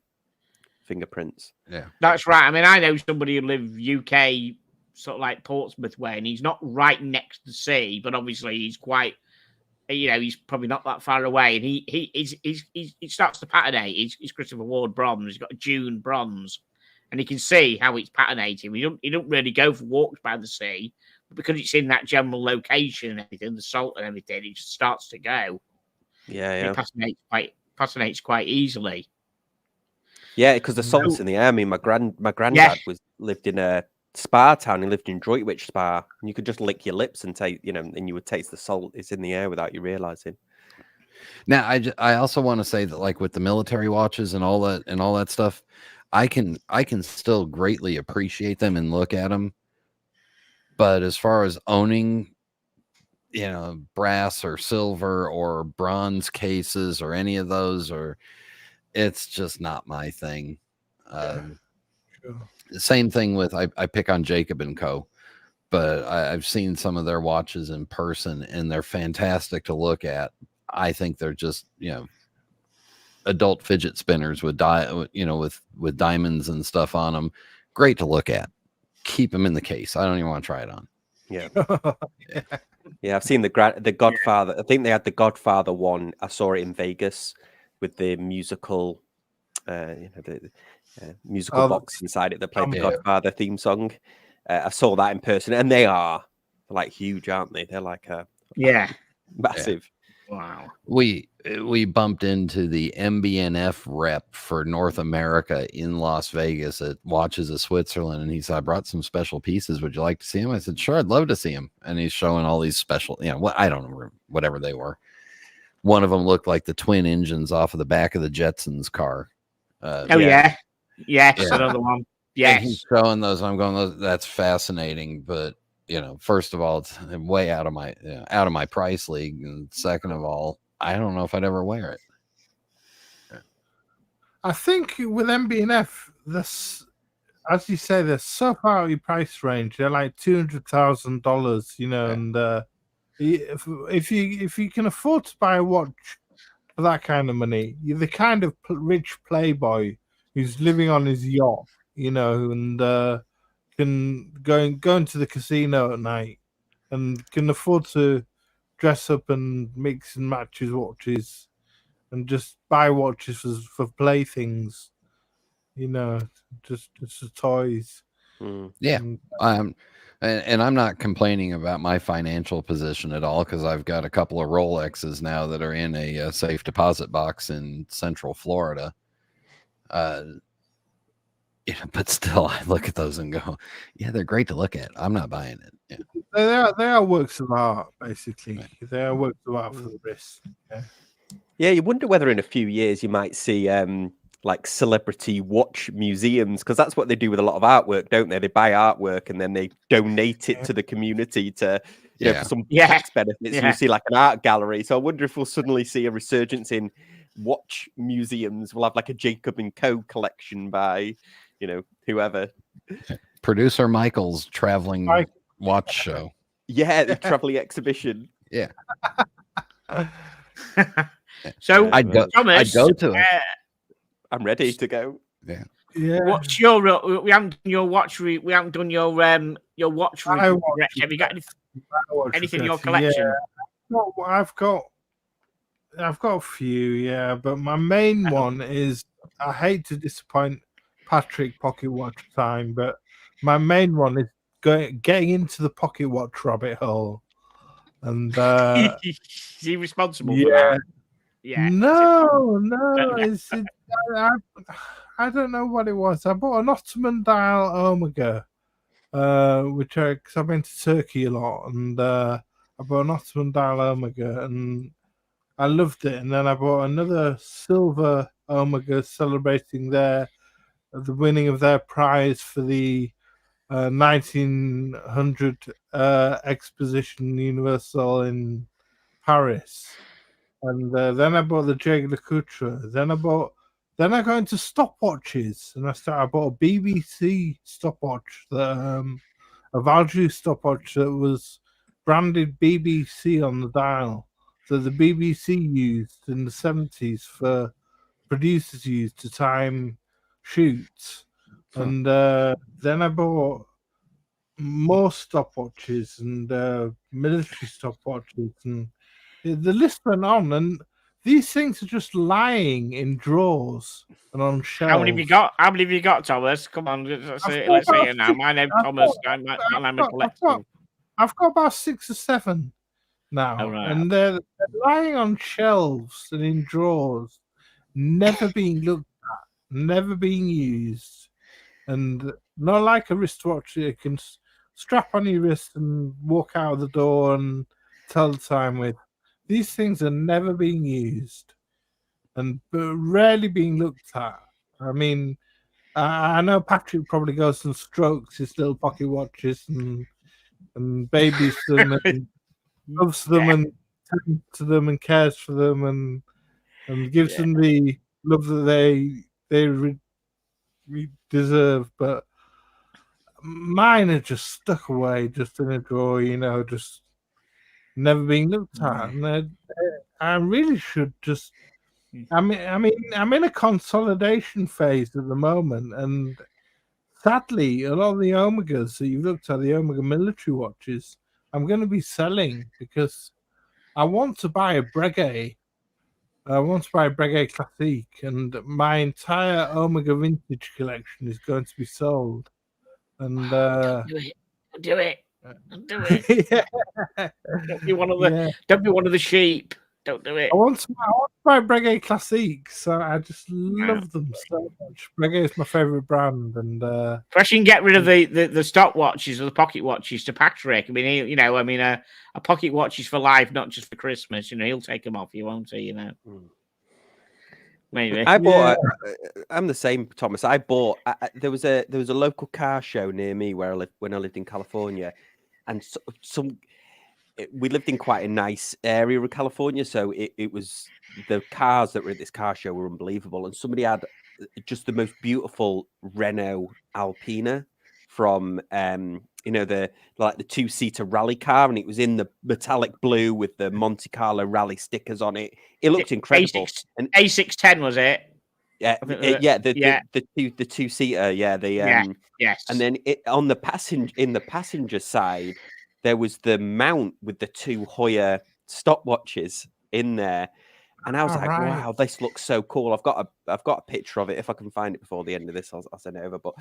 fingerprints. Yeah, that's right. I mean, I know somebody who lives UK, sort of like Portsmouth way, and he's not right next to the sea, but obviously he's quite. He's probably not that far away, and he starts to patinate. He's Christopher Ward bronze. He's got a June bronze, and he can see how it's patinating. He don't really go for walks by the sea, but because it's in that general location and everything, the salt and everything, it just starts to go. Yeah. It patinates quite easily. Yeah, because the salt's in the air. I mean, my granddad lived in a spa town. He lived in Droitwich Spa, and you could just lick your lips and take, and you would taste the salt. It's in the air without you realizing. Now, I also want to say that, like with the military watches and all that stuff, I can still greatly appreciate them and look at them. But as far as owning, brass or silver or bronze cases or any of those, it's just not my thing. Same thing with I pick on Jacob & Co, but I've seen some of their watches in person, and they're fantastic to look at. I think they're just adult fidget spinners with with diamonds and stuff on them. Great to look at. Keep them in the case. I don't even want to try it on. Yeah. Yeah, I've seen the Godfather. I think they had the Godfather one. I saw it in Vegas with the musical the musical box inside it that played the Godfather theme song. I saw that in person, and they're like huge, aren't they? They're like massive. Wow. We bumped into the MBNF rep for North America in Las Vegas at Watches of Switzerland, and he said, "I brought some special pieces. Would you like to see him?" I said, "Sure, I'd love to see him." And he's showing all these special, I don't know, whatever they were. One of them looked like the twin engines off of the back of the Jetsons car. Yes, another one. Yes, and he's showing those. I'm going, that's fascinating, but first of all, it's way out of my price league, and second of all, I don't know if I'd ever wear it. I think with MBNF, as you say, they're so far out of your price range. They're like $200,000, and if you can afford to buy a watch for that kind of money, you're the kind of rich playboy who's living on his yacht, and can go into the casino at night and can afford to dress up and mix and match his watches and just buy watches for playthings, just for toys. Yeah. And I'm not complaining about my financial position at all, because I've got a couple of Rolexes now that are in a safe deposit box in Central Florida. But still, I look at those and go, yeah, they're great to look at. I'm not buying it. Yeah. They are works of art, basically. They are works of art for the wrist. Yeah, you wonder whether in a few years you might see like celebrity watch museums, because that's what they do with a lot of artwork, don't they? They buy artwork and then they donate it to the community to, for some tax benefits. You see like an art gallery. So I wonder if we'll suddenly see a resurgence in watch museums. We'll have like a Jacob & Co. collection by, whoever. Producer Michael's traveling watch show. Yeah, the traveling exhibition. Yeah. So I'd go to it. I'm ready to go. Yeah. What's your? We haven't done your watch. We haven't done your watch. Have you got anything in your collection? Yeah. I've got a few, but my main one is, I hate to disappoint Patrick Pocket Watch Time, but my main one is getting into the pocket watch rabbit hole. And is he responsible for that? Yeah. No. I don't know what it was. I bought an Ottoman dial Omega, because I've been to Turkey a lot, and I bought an Ottoman dial Omega, and I loved it. And then I bought another silver Omega celebrating the winning of their prize for the 1900 Exposition Universal in Paris. And then I bought the Jaeger LeCoultre. Then I got into stopwatches, and I bought a BBC stopwatch, a Valjoux stopwatch that was branded BBC on the dial, that the BBC used in the 70s for producers used to time shoots. And then I bought more stopwatches and military stopwatches, and the list went on. And these things are just lying in drawers and on shelves. How many have you got, Thomas? Come on, let's see it now. My name's Thomas. I'm a collector. I've got about 6 or 7 now, and they're lying on shelves and in drawers, never being looked at, never being used, and not like a wristwatch that you can strap on your wrist and walk out of the door and tell the time with. These things are never being used and rarely being looked at. I mean, I know Patrick probably goes and strokes his little pocket watches and babies them and loves them and tends to them and cares for them and gives them the love that they deserve. But mine are just stuck away, just in a drawer, just never being looked at. And I really should just. I mean, I'm in a consolidation phase at the moment, and sadly, a lot of the Omegas that you've looked at, the Omega military watches, I'm going to be selling because I want to buy a Breguet I want to buy a Breguet Classique, and my entire Omega Vintage collection is going to be sold. And do it. Do it. Do it. yeah. Don't be one of the. Don't be one of the sheep. Don't do it. I want to buy Breguet Classiques. So I just love them so much. Breguet is my favorite brand, and perhaps you can get rid of the stopwatches or the pocket watches to Patrick. I mean, a pocket watch is for life, not just for Christmas. He'll take them off you, won't he? Maybe. I bought. I'm the same, Thomas. I bought. There was a local car show near me where I lived when I lived in California, and we lived in quite a nice area of California, so it was the cars that were at this car show were unbelievable, and somebody had just the most beautiful Renault Alpina from the 2-seater rally car, and it was in the metallic blue with the Monte Carlo rally stickers on it. It looked incredible. And A610 was it? Yeah, the 2-seater, yes. And then in the passenger side, there was the mount with the 2 Hoya stopwatches in there, and I was like, right. "Wow, this looks so cool." I've got a picture of it. If I can find it before the end of this, I'll send it over. But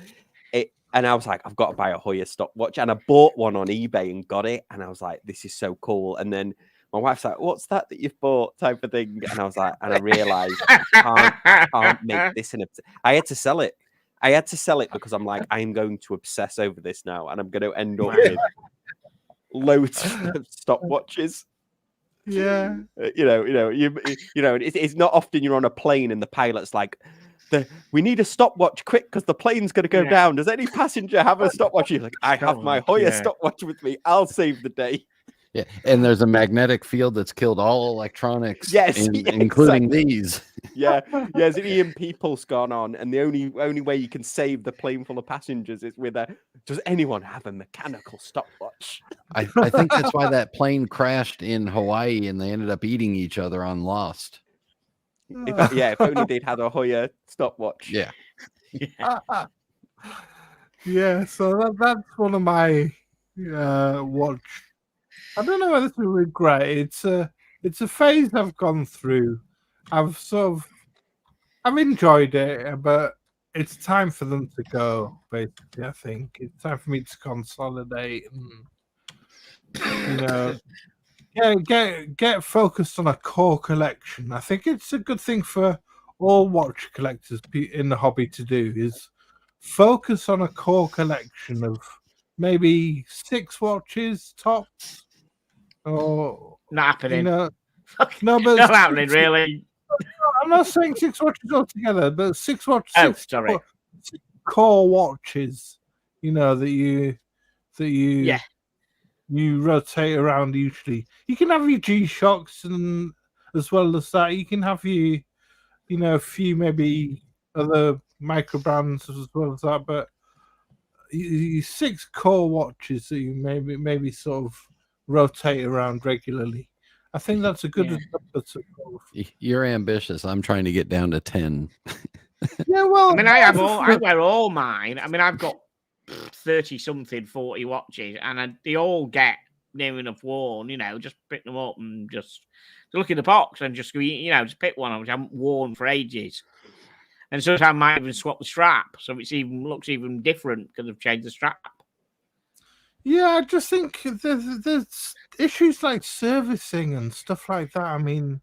and I was like, "I've got to buy a Hoya stopwatch," and I bought one on eBay and got it, and I was like, "This is so cool." And then my wife's like, "What's that you've bought?" type of thing, and I was like, and I realized I can't make this I had to sell it. I had to sell it because I'm like, I'm going to obsess over this now, and I'm going to end up with loads of stopwatches. Yeah, it's not often you're on a plane and the pilot's like, we need a stopwatch quick because the plane's going to go down. Does any passenger have a stopwatch? You're like, I have my Hoya stopwatch with me. I'll save the day. Yeah, and there's a magnetic field that's killed all electronics, including exactly. these. There's an EMP pulse gone on, and the only way you can save the plane full of passengers is with does anyone have a mechanical stopwatch? I think that's why that plane crashed in Hawaii, and they ended up eating each other on Lost. If only they'd had a Hoya stopwatch. Yeah. So that's one of my watch. I don't know whether to regret. It's a phase I've gone through. I've enjoyed it, but it's time for them to go. Basically, I think it's time for me to consolidate and get focused on a core collection. I think it's a good thing for all watch collectors in the hobby to do is focus on a core collection of maybe 6 watches tops. Or not happening. No, but not happening, really. I'm not saying 6 watches altogether, but 6 watches. Oh, sorry. 6 core watches. That you rotate around usually. You can have your G-Shocks, and as well as that, you can have a few maybe other micro brands as well as that. But you 6 core watches that you maybe sort of rotate around regularly. I think that's a good number to go for. You're ambitious. I'm trying to get down to 10. Yeah, well, I mean, I wear all mine. I mean, I've got 30-something, 40 watches, and they all get near enough worn. Just pick them up and just look in the box and just just pick one which I haven't worn for ages. And sometimes I might even swap the strap, so it looks even different because I've changed the strap. Yeah, I just think there's issues like servicing and stuff like that. I mean,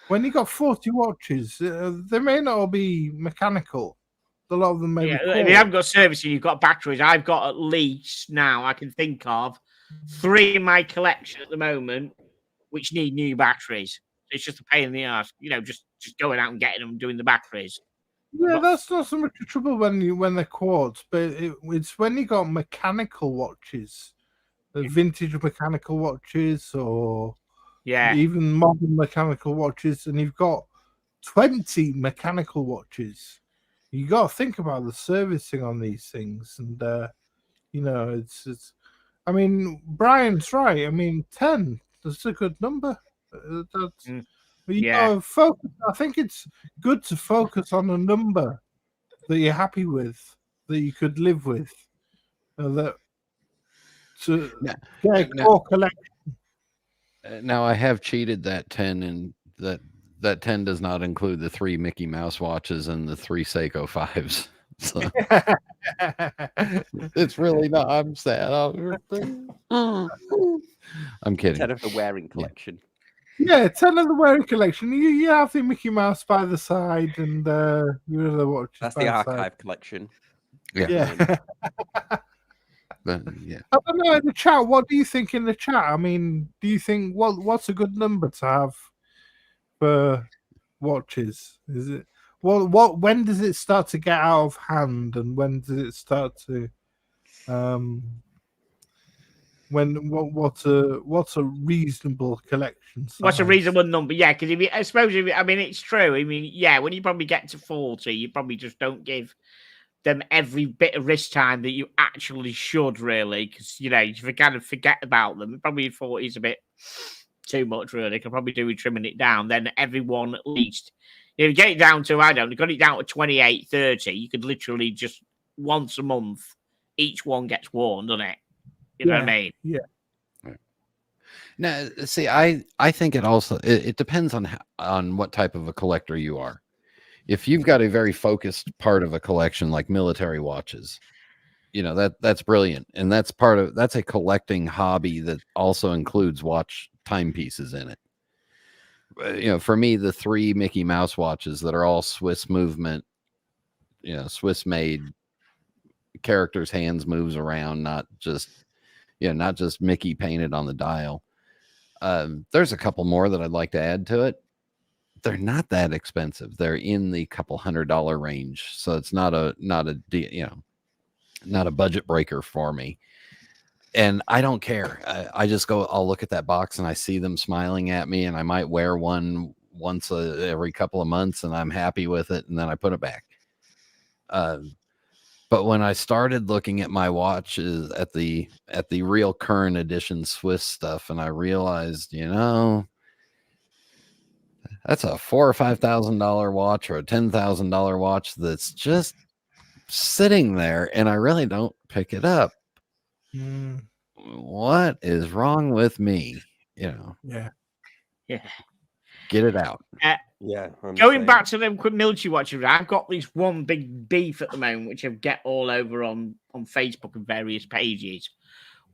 when you got 40 watches, they may not all be mechanical. A lot of them may be. If you haven't got servicing, you've got batteries. I've got at least now I can think of 3 in my collection at the moment which need new batteries. It's just a pain in the ass, just going out and getting them and doing the batteries. Yeah, that's not so much trouble when they're quartz, but it's when you got mechanical watches, vintage mechanical watches, or even modern mechanical watches, and you've got 20 mechanical watches. You got to think about the servicing on these things, and it's. I mean, Brian's right. I mean, 10. That's a good number. That's. Focus. I think it's good to focus on a number that you're happy with, that you could live with, get a core collection. Now I have cheated that 10 and that that 10 does not include the 3 Mickey Mouse watches and the 3 Seiko 5s. So it's really not. I'm sad. I'm kidding. 10 of the wearing collection. Yeah, 10 of the wearing collection. You have the Mickey Mouse by the side and your other watches. That's by the side. archive collection. Yeah. But, yeah. I don't know in the chat. What do you think in the chat? I mean, do you think what's a good number to have for watches? Is it when does it start to get out of hand, and when does it start to what's a reasonable collection size? What's a reasonable number? Yeah, because I suppose I mean it's true. I mean, yeah, when you probably get to 40, you probably just don't give them every bit of wrist time that you actually should, really, because you kind of forget about them. Probably 40 is a bit too much, really. Could probably do with trimming it down. Then everyone at least, if you get it down to, got it down to 28, 30, you could literally just once a month, each one gets worn, doesn't it? You know what I mean? Yeah. Now, see, I think it also it depends on what type of a collector you are. If you've got a very focused part of a collection like military watches, that's brilliant, and that's a collecting hobby that also includes watch timepieces in it. For me, the 3 Mickey Mouse watches that are all Swiss movement, Swiss made, characters' hands moves around, not just Mickey painted on the dial. There's a couple more that I'd like to add to it. They're not that expensive. They're in the couple $100 range, so it's not a budget breaker for me. And I don't care. I just I'll look at that box and I see them smiling at me, and I might wear one once every couple of months, and I'm happy with it, and then I put it back. But when I started looking at my watches at the real current edition Swiss stuff, and I realized, that's a $4,000 or $5,000 watch or a $10,000 watch that's just sitting there, and I really don't pick it up. What is wrong with me? Yeah. Get it out. Yeah. Going back to them military watches, I've got this one big beef at the moment, which I get all over on Facebook and various pages,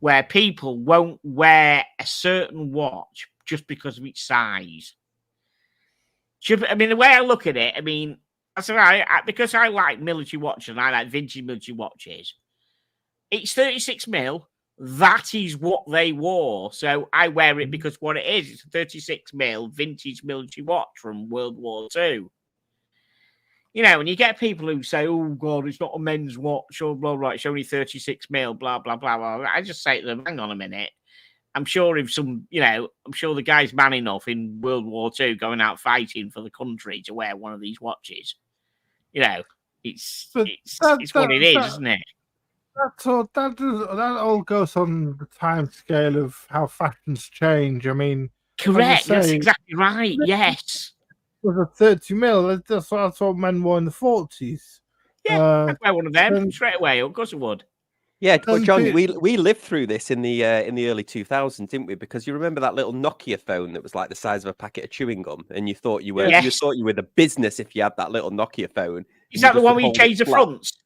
where people won't wear a certain watch just because of its size. I mean, the way I look at it, I mean, because I like military watches and I like vintage military watches, it's 36 mil. That is what they wore. So I wear it because what it is, it's a 36 mil vintage military watch from World War II. And you get people who say, oh, God, it's not a men's watch, or blah, blah, it's only 36 mil, blah, blah, blah, blah. I just say to them, hang on a minute. I'm sure I'm sure the guy's man enough in World War II going out fighting for the country to wear one of these watches. It's what it is, isn't it? That all goes on the time scale of how fashions change. I mean, correct. That's exactly right. Yes, with a 30 mil, that's what men wore in the 40s. Yeah, I'd wear one of them straight away. Of course, I would. Yeah, but John, we lived through this in the early 2000s, didn't we? Because you remember that little Nokia phone that was like the size of a packet of chewing gum, and you thought you were the business if you had that little Nokia phone. Is that the one where you changed the fronts?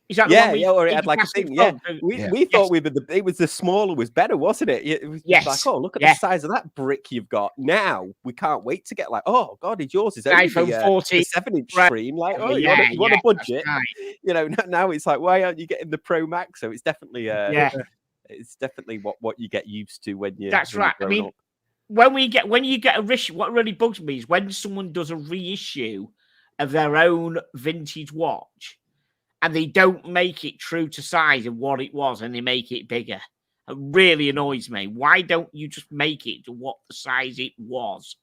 Is that the one or it had like a thing. Yeah, we thought it was the smaller was better, wasn't it? It was like, oh, look at the size of that brick you've got. Now we can't wait to get like, oh God, yours is only iPhone 14 7-inch screen. Like, oh, you want a budget? Right. Now it's like, why aren't you getting the Pro Max? So it's definitely it's definitely what you get used to when you. That's right. I mean, when you get a reissue, what really bugs me is when someone does a reissue of their own vintage watch, and they don't make it true to size of what it was, and they make it bigger. It really annoys me. Why don't you just make it to what the size it was?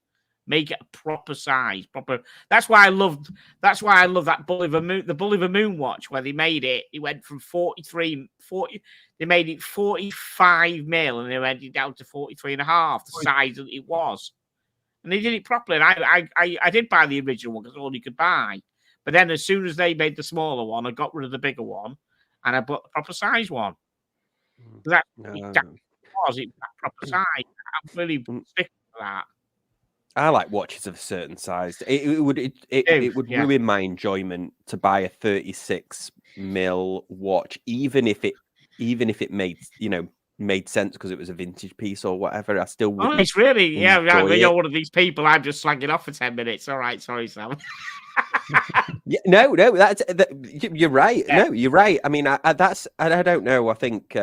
Make it a proper size, proper. That's why I love that the Bulliver Moon watch, where they made it. It went from 40. They made it 45 mil, and they went it down to 43 and a half, the size that it was. And they did it properly. And I did buy the original one because all you could buy. But then as soon as they made the smaller one, I got rid of the bigger one, and I bought the proper size one. That was that proper size. I'm really sticking to that. I like watches of a certain size. It would ruin my enjoyment to buy a 36mm watch, even if it made sense because it was a vintage piece or whatever. I still wouldn't. It's really you're one of these people. I'm just slagging off for 10 minutes. All right, sorry, Sam. No, you're right. Yeah. No, you're right. I mean, I don't know. I think.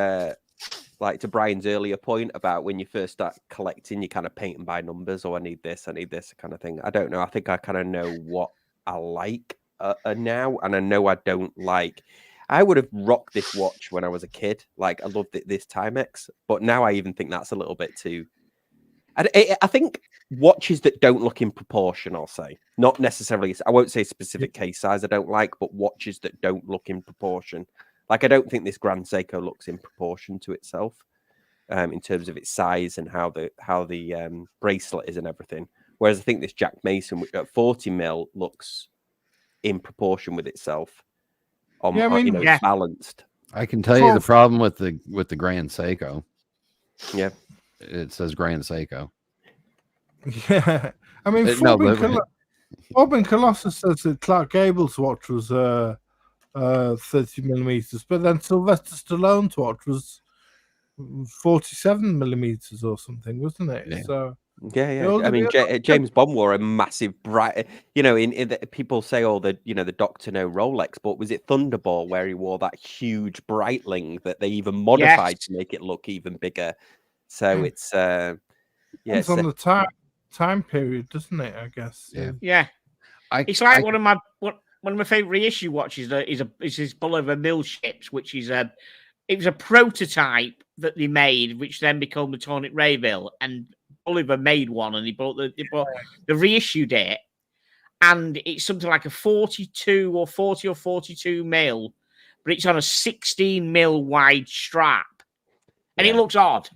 Like to Brian's earlier point about when you first start collecting, you kind of paint them by numbers. Oh, I need this kind of thing. I don't know. I think I kind of know what I like now, and I know I don't like. I would have rocked this watch when I was a kid. Like I loved this Timex, but now I even think that's a little bit too. I think watches that don't look in proportion, I'll say, not necessarily. I won't say specific case size I don't like, but watches that don't look in proportion. Like, I don't think this Grand Seiko looks in proportion to itself in terms of its size and how the bracelet is and everything. Whereas I think this Jack Mason at 40mm looks in proportion with itself. It's balanced. I can tell you the problem with the Grand Seiko. Yeah, it says Grand Seiko. Yeah, I mean, Forbin Colossus says that Clark Gable's watch was 30mm, but then Sylvester Stallone's watch was 47mm or something, wasn't it? Yeah. So yeah. I mean, James Bond wore a massive bright. People say, "Oh, the Doctor No Rolex," but was it Thunderball where he wore that huge Breitling that they even modified to make it look even bigger? So it's it's on the time period, doesn't it? I guess. Yeah. It's like one of my favorite reissue watches is his Bolivar Mill ships, which is it was a prototype that they made, which then became the Tornit Rayville, and Bolivar made one, and they reissued it, and it's something like a 42 or 42 mil, but it's on a 16 mil wide strap, and it looks odd.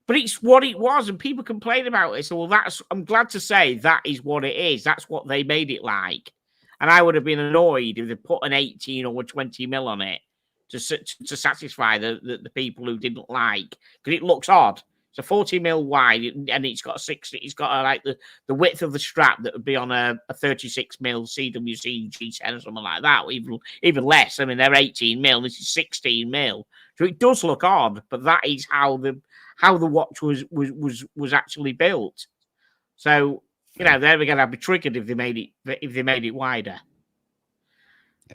But it's what it was, and people complain about it. So, I'm glad to say that is what it is. That's what they made it like. And I would have been annoyed if they put an 18 or a 20 mil on it to satisfy the people who didn't like, because it looks odd. It's a 40 mil wide, and it's got like the width of the strap that would be on a 36 mil CWC G10 or something like that, or even less. I mean, they're 18 mil. This is 16 mil, so it does look odd. But that is how the watch was actually built. So they're going to be triggered if they made it wider.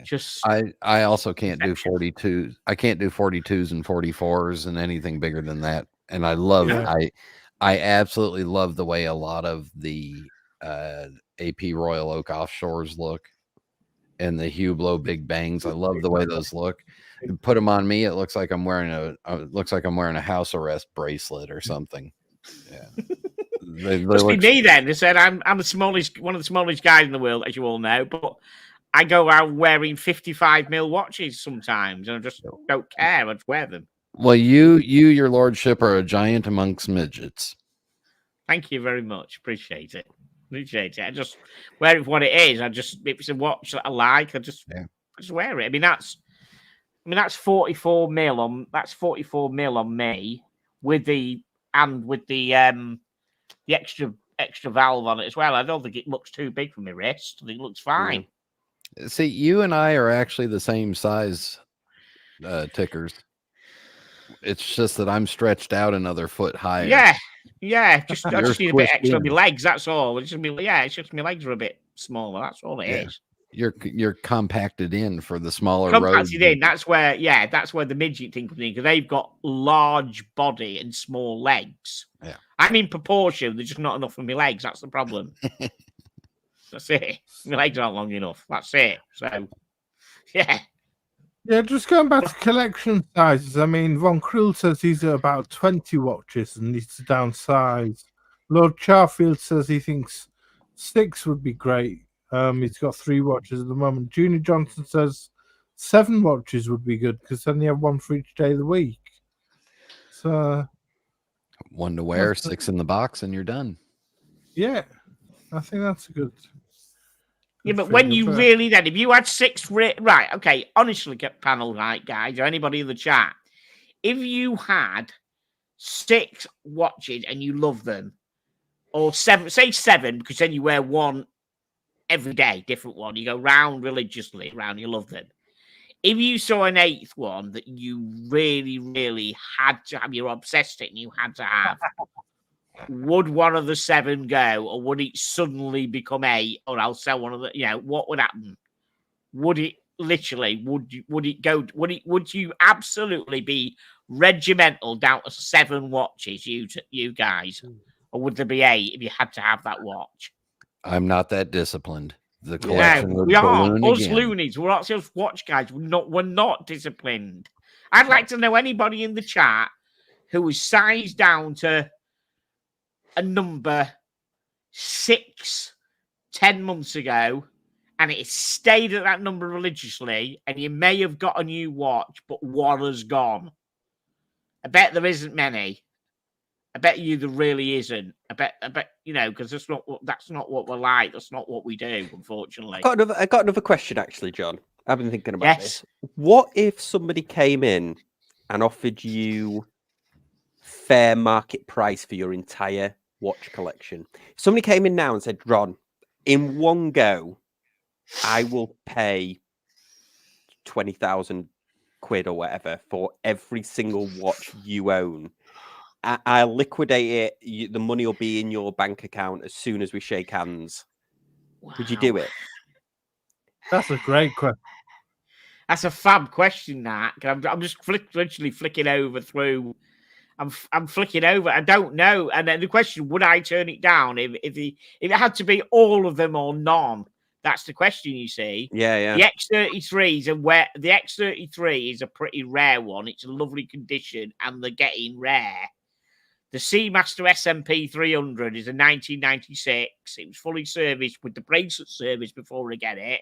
Just I also can't do 42s. I can't do 42s and 44s and anything bigger than that. And I love I absolutely love the way a lot of the AP Royal Oak offshores look, and the Hublot Big Bangs. I love the way those look. You put them on me, it looks like I'm wearing a house arrest bracelet or something. Yeah. Must be me then. They said I'm the smallest, one of the smallest guys in the world, as you all know, but I go out wearing 55 mil watches sometimes, and I just don't care. I just wear them. Well, your lordship are a giant amongst midgets. Thank you very much. Appreciate it. I just wear it for what it is. If it's a watch that I like, I just wear it. I mean, that's 44 mil on. That's 44 mil on me with the extra valve on it as well. I don't think it looks too big for my wrist. I think it looks fine. See, you and I are actually the same size tickers. It's just that I'm stretched out another foot higher. Yeah. I just need a bit extra on my legs. That's all. It's just my legs are a bit smaller. That's all it is. You're compacted in for the smaller compacted in. That's where the midget thing comes in, because they've got large body and small legs. Yeah, I'm in proportion. There's just not enough for my legs. That's the problem. That's it. My legs aren't long enough. That's it. So, yeah. Yeah, just going back to collection sizes. I mean, Von Krill says he's at about 20 watches and needs to downsize. Lord Charfield says he thinks 6 would be great. He's got 3 watches at the moment. Junior Johnson says 7 watches would be good, because then you have 1 for each day of the week. So 1 to wear, 6 in the box, and you're done. Yeah, I think that's a good. Yeah, but when you really if you had 6 right, okay, honestly, panel, right, guys, or anybody in the chat, if you had 6 watches and you love them, or 7, say 7, because then you wear one every day, different one. You go round religiously around, you love them. If you saw an 8th one that you really, really had to have, you're obsessed with and you had to have, would one of the 7 go, or would it suddenly become 8, or I'll sell one of the, what would happen? Would it literally, would you absolutely be regimental down to 7 watches, you guys? Or would there be 8 if you had to have that watch? I'm not that disciplined. The collection would we are. balloon Us again. loonies, we're not just watch guys. We're not disciplined. I'd like to know anybody in the chat who was sized down to a number 6 10 months ago, and it stayed at that number religiously, and you may have got a new watch, but one has gone. I bet there isn't many. I bet you there really isn't. I bet, because that's not what we're like. That's not what we do, unfortunately. I got another question, actually, John. I've been thinking about this. What if somebody came in and offered you fair market price for your entire watch collection? Somebody came in now and said, Ron, in one go, I will pay 20,000 quid or whatever for every single watch you own. I'll liquidate it. The money will be in your bank account as soon as we shake hands. Wow. Would you do it? That's a great question. That's a fab question, that. I'm just literally flicking over through. I'm flicking over. I don't know. And then the question: would I turn it down if it had to be all of them or none? That's the question. You see? Yeah. The X33s and where the X33 is a pretty rare one. It's a lovely condition, and they're getting rare. The Seamaster SMP 300 is a 1996. It was fully serviced with the bracelet service before I get it.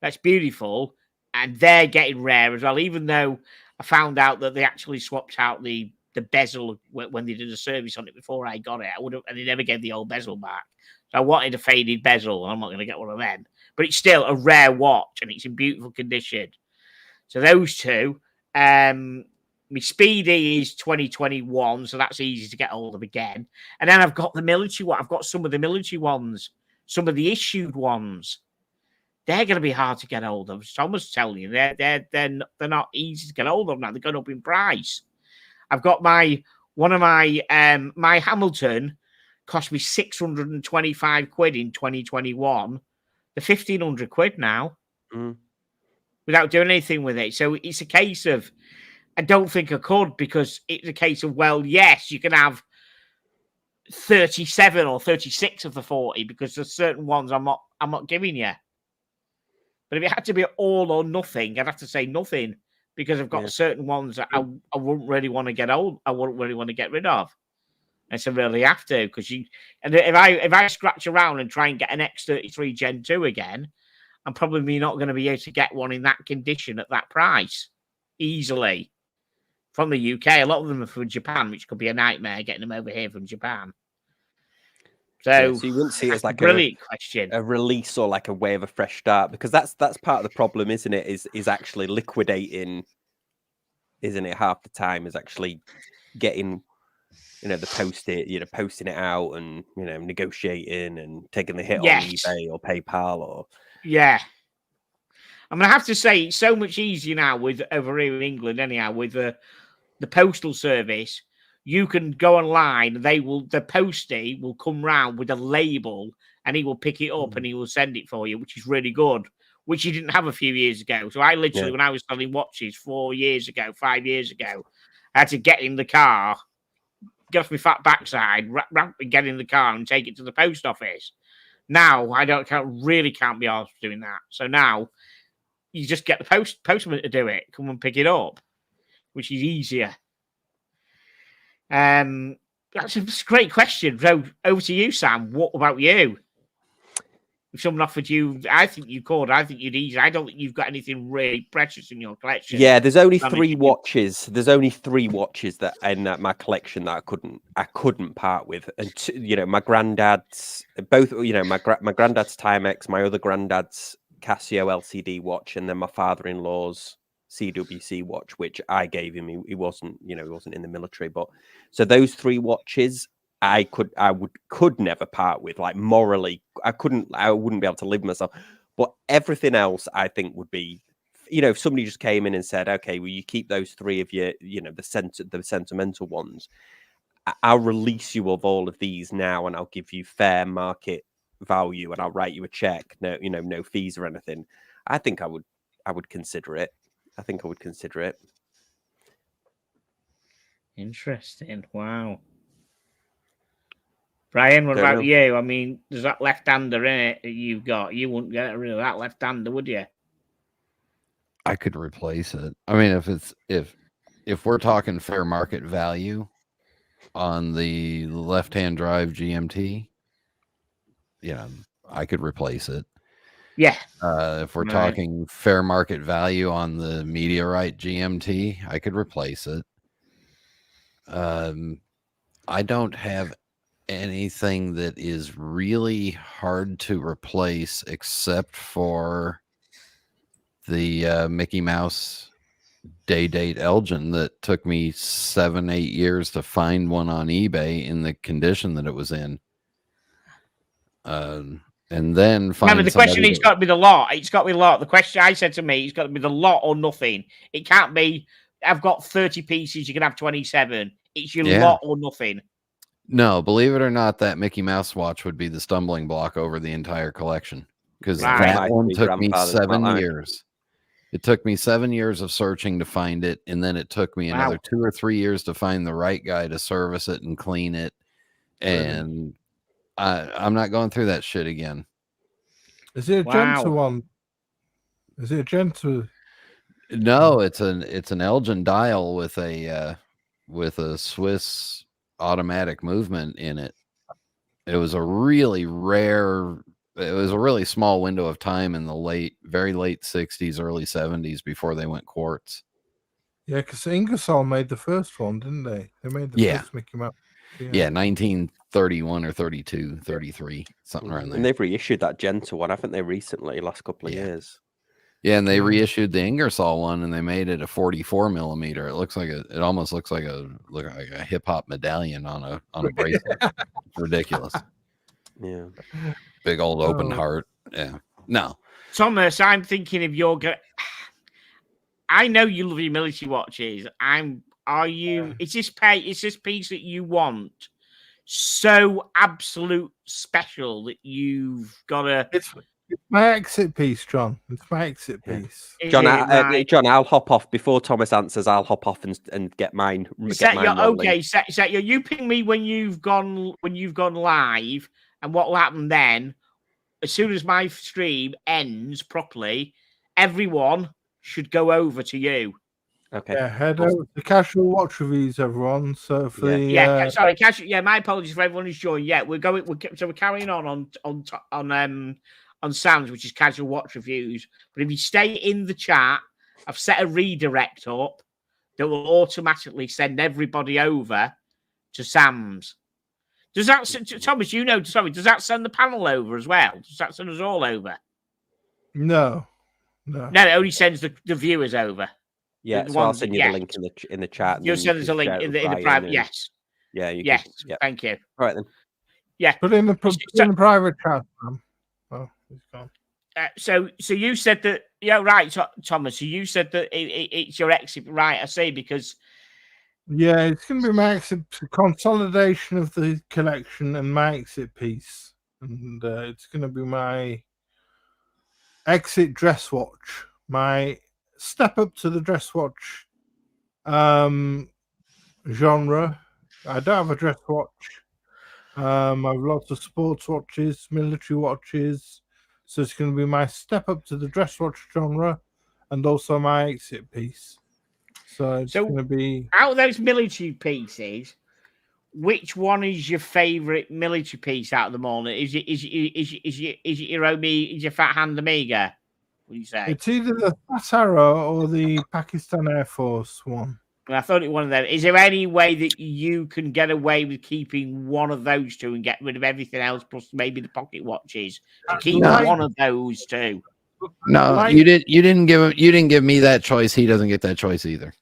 That's beautiful. And they're getting rare as well, even though I found out that they actually swapped out the bezel when they did a service on it before I got it. And they never gave the old bezel back. So I wanted a faded bezel, and I'm not going to get one of them. But it's still a rare watch, and it's in beautiful condition. So those two. My Speedy is 2021, so that's easy to get hold of again. And then I've got the military one. I've got some of the military ones, some of the issued ones. They're going to be hard to get hold of. So I must tell you, they're not easy to get hold of now. They're going up in price. I've got my Hamilton cost me 625 quid in 2021. They're 1,500 quid now without doing anything with it. So it's a case of, I don't think I could, because it's a case of, well, yes, you can have 37 or 36 of the 40 because there's certain ones I'm not giving you. But if it had to be all or nothing, I'd have to say nothing, because I've got certain ones that I wouldn't really want to get old. I wouldn't really want to get rid of. And so really have to, because if I scratch around and try and get an X33 Gen 2 again, I'm probably not going to be able to get one in that condition at that price easily. From the UK, a lot of them are from Japan, which could be a nightmare getting them over here from Japan. So you wouldn't see it as like a brilliant question, a release or like a way of a fresh start, because that's part of the problem, isn't it? Is actually liquidating, isn't it? Half the time is actually getting, the posting it out and negotiating and taking the hit on eBay or PayPal or I'm gonna have to say it's so much easier now with over here in England. Anyhow, with the postal service, you can go online. The postie will come round with a label, and he will pick it up and he will send it for you, which is really good. Which you didn't have a few years ago. So I literally, when I was selling watches 5 years ago, I had to get in the car, get off my fat backside, get in the car and take it to the post office. Now I can't be asked doing that. So now you just get the postman to do it, come and pick it up, which is easier. That's a great question. So over to you, Sam. What about you? If someone offered you, I think you could. I think you'd easy. I don't think you've got anything really precious in your collection. Yeah, there's only 3 watches. There's only 3 watches that in my collection that I couldn't part with. And my granddad's both. My granddad's Timex, my other granddad's Casio LCD watch, and then my father-in-law's CWC watch, which I gave him. He wasn't in the military, but so those 3 watches I could never part with. Like morally, I wouldn't be able to live myself. But everything else, I think, would be, if somebody just came in and said, "Okay, well, you keep those three of your, the sentimental ones. I'll release you of all of these now, and I'll give you fair market value, and I'll write you a check. No, no fees or anything." I think I would consider it. I think I would consider it. Interesting. Wow. Brian, what about you? I mean, there's that left-hander in it that you've got. You wouldn't get rid of that left-hander, would you? I could replace it. I mean, if we're talking fair market value on the left-hand drive GMT, I could replace it. Yeah. If we're talking fair market value on the Meteorite GMT, I could replace it. I don't have anything that is really hard to replace except for the Mickey Mouse day-date Elgin that took me 7-8 years to find one on eBay in the condition that it was in. And then remember, the question, it's got to be the lot. It's got to be the lot. The question I said to me, it's got to be the lot or nothing. It can't be, I've got 30 pieces, you can have 27. It's your lot or nothing. No, believe it or not, that Mickey Mouse watch would be the stumbling block over the entire collection. Because that one took me 7 years. It took me 7 years of searching to find it, and then it took me another 2 or 3 years to find the right guy to service it and clean it. And I'm not going through that shit again. Is it a gentle one? Is it a gentle? No, it's an Elgin dial with a Swiss automatic movement in it. It was a really rare. It was a really small window of time in the very late 60s, early 70s before they went quartz. Yeah, because Ingersoll made the first one, didn't they? They made the first Mickey Mouse. Yeah, 1931 or 32, 33, something around there. And they've reissued that gentle one, haven't they, recently, last couple of years? Yeah, and they reissued the Ingersoll one, and they made it a 44 millimeter. It almost looks like a hip hop medallion on a bracelet. It's ridiculous. Yeah, big old open heart. Yeah, no, Thomas, I'm thinking if you're going. I know you love your military watches. Is this piece that you want so absolute special that you've got to? It's my exit piece, John. It's my exit piece. John, I'll hop off before Thomas answers. I'll hop off and get mine. You ping me when you've gone live, and what will happen then? As soon as my stream ends properly, everyone should go over to you. Okay. Yeah, head over to Casual Watch Reviews, everyone. So for casual. Yeah, my apologies for everyone who's joined. Yeah, we're carrying on Sam's, which is Casual Watch Reviews. But if you stay in the chat, I've set a redirect up that will automatically send everybody over to Sam's. Does that, Thomas? Does that send the panel over as well? Does that send us all over? No, it only sends the viewers over. Yeah, so I'll send you the link in the chat. You'll send us a link in the private. Yes. Yeah. Thank you. All right then. Yeah. Put in the private chat. Oh, he's gone. So you said that. Yeah, right, Thomas. So you said that it's your exit, right? I say because. Yeah, it's going to be my exit consolidation of the collection and my exit piece, and it's going to be my exit dress watch, my step up to the dress watch genre. I don't have a dress watch. I have lots of sports watches, military watches, so it's going to be my step up to the dress watch genre, and also my exit piece. So it's going to be out of those military pieces. Which one is your favourite military piece out of them all? Is it your Fat Hand Amiga? What do you say? It's either the Fat Arrow or the Pakistan Air Force one. I thought it was one of them. Is there any way that you can get away with keeping one of those two and get rid of everything else, plus maybe the pocket watches? To keep one of those two. No, you didn't give me that choice. He doesn't get that choice either.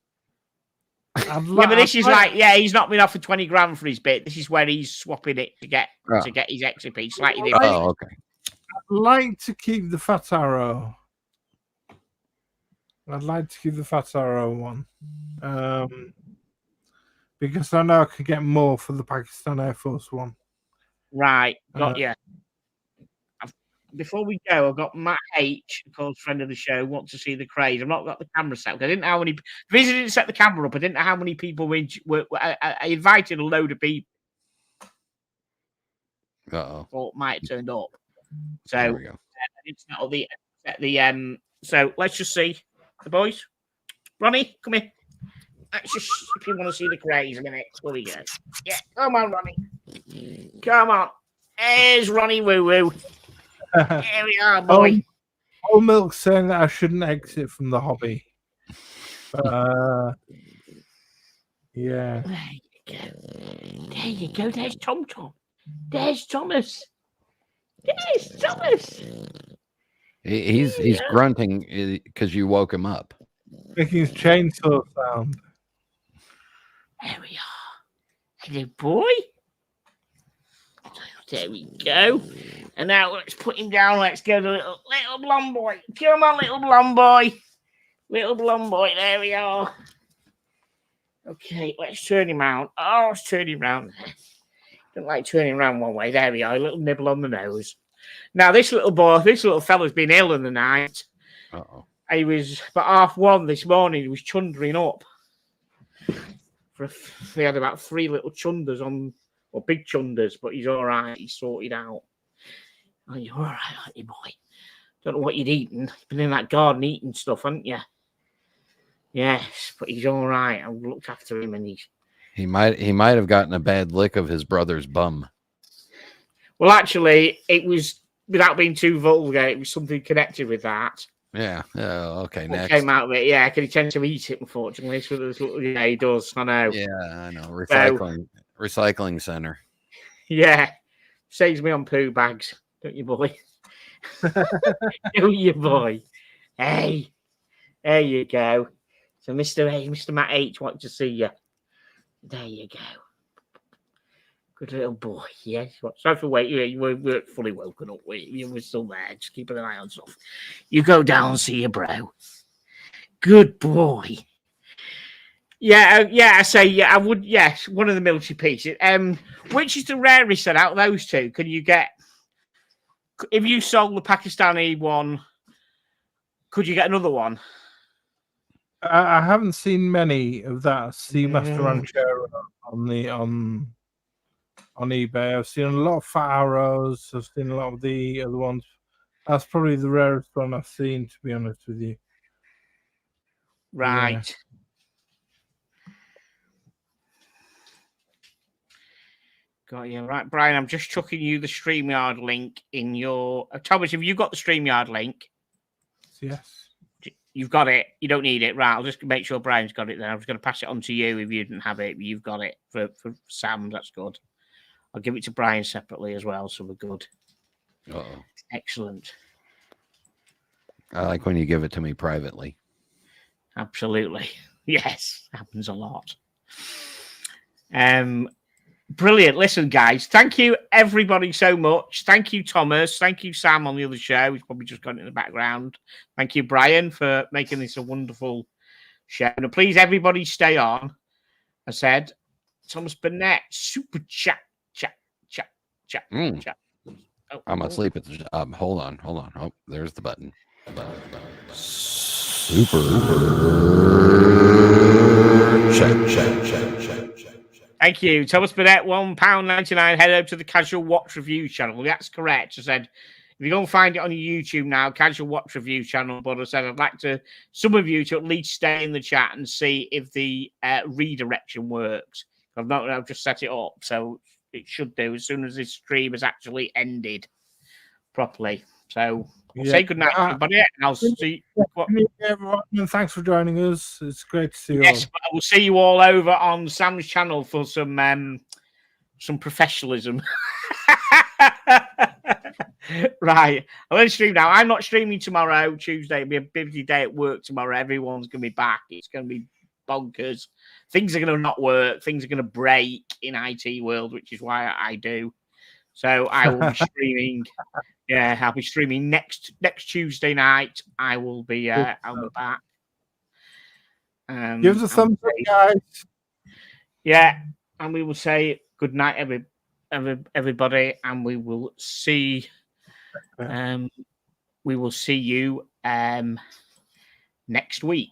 Yeah, but this is like, he's not been offered 20 grand for his bit. This is where he's swapping it to get his exit piece. Slightly different. Oh, okay. I'd like to keep the Fat Arrow. I'd like to keep the Fat Arrow one. Because I know I could get more for the Pakistan Air Force one. Right, got you. Before we go, I've got Matt H, a close friend of the show, wants to see the craze. I've not got the camera set up. I didn't know how many. The reason I didn't set the camera up, I didn't know how many people were I invited a load of people. Thought might have turned up. So there we go. I didn't set the So let's just see the boys. Ronnie, come here. Let's just if you want to see the craze a minute. Here we go. Yeah, come on, Ronnie. Come on. There's Ronnie Woo Woo. Here we are, boy. Old Milk's saying that I shouldn't exit from the hobby. Yeah. There you go. There's Tom Tom. There's Thomas. There's Thomas. He's grunting because you woke him up. Making his chainsaw sound. There we are. Hello, boy. There we go. And now let's put him down. Let's go to little blonde boy. Come on, little blonde boy. Little blonde boy. There we are. Okay, let's turn him around. Oh, let's turn him around. Don't like turning around one way. There we are. A little nibble on the nose. Now, this little fella's been ill in the night. Uh-oh. He was about 1:30 this morning. He was chundering up. He had about 3 little chunders on. Well, big chunders, but he's all right. He's sorted out. Oh, you're all right, aren't you, boy? Don't know what you'd eaten. You've been in that garden eating stuff, haven't you? Yes, but he's all right. I've looked after him, and he might have gotten a bad lick of his brother's bum. Well, actually, it was without being too vulgar. It was something connected with that. Yeah. Okay. What next. came out of it, yeah, because he tends to eat it, unfortunately. So yeah, he does. I know. Yeah, I know. Recycling center. Yeah, saves me on poo bags, don't you, boy? Don't you, boy? Hey, there you go. So, Mr. Matt H, wanted to see you. There you go. Good little boy. Yes. Sorry for waiting. You weren't fully woken up. You were still there. Just keeping an eye on stuff. You go down and see your bro. Good boy. Yeah. I say, yeah, I would. Yes, one of the military pieces. Which is the rarest out of those two? Can you get? If you sold the Pakistani one, could you get another one? I haven't seen many of that Seamaster Ranchero on eBay. I've seen a lot of Fat Arrows. I've seen a lot of the other ones. That's probably the rarest one I've seen, to be honest with you. Right. Yeah. Got you. Right, Brian, I'm just chucking you the StreamYard link in your... Thomas, have you got the StreamYard link? Yes. You've got it. You don't need it. Right, I'll just make sure Brian's got it then. I was going to pass it on to you if you didn't have it. You've got it for Sam. That's good. I'll give it to Brian separately as well, so we're good. Uh-oh. Excellent. I like when you give it to me privately. Absolutely. Yes, happens a lot. Brilliant. Listen, guys, thank you everybody so much. Thank you, Thomas. Thank you, Sam, on the other show. He's probably just got it in the background. Thank you, Brian, for making this a wonderful show. And please, everybody, stay on. I said, Thomas Burnett, super chat. Oh, I'm asleep at the hold on. Oh, there's the button. Super chat. Thank you. Thomas Burnett, £1.99. Head over to the Casual Watch Review channel. That's correct. I said, if you don't find it on your YouTube now, Casual Watch Review channel, but I said I'd like some of you to at least stay in the chat and see if the redirection works. I've just set it up, so it should do as soon as this stream has actually ended properly. So say good night, everybody, and I'll see everyone. And thanks for joining us. It's great to see you. Yes, but I will see you all over on Sam's channel for some professionalism. Right, I'm going to stream now. I'm not streaming tomorrow, Tuesday. It'll be a busy day at work tomorrow. Everyone's going to be back. It's going to be bonkers. Things are going to not work. Things are going to break in IT world, which is why I do. So I will be streaming. Yeah, I'll be streaming next Tuesday night. I will be. I'll be back. Give us a thumbs up, guys. Yeah, and we will say good night, everybody, and we will see. We will see you next week.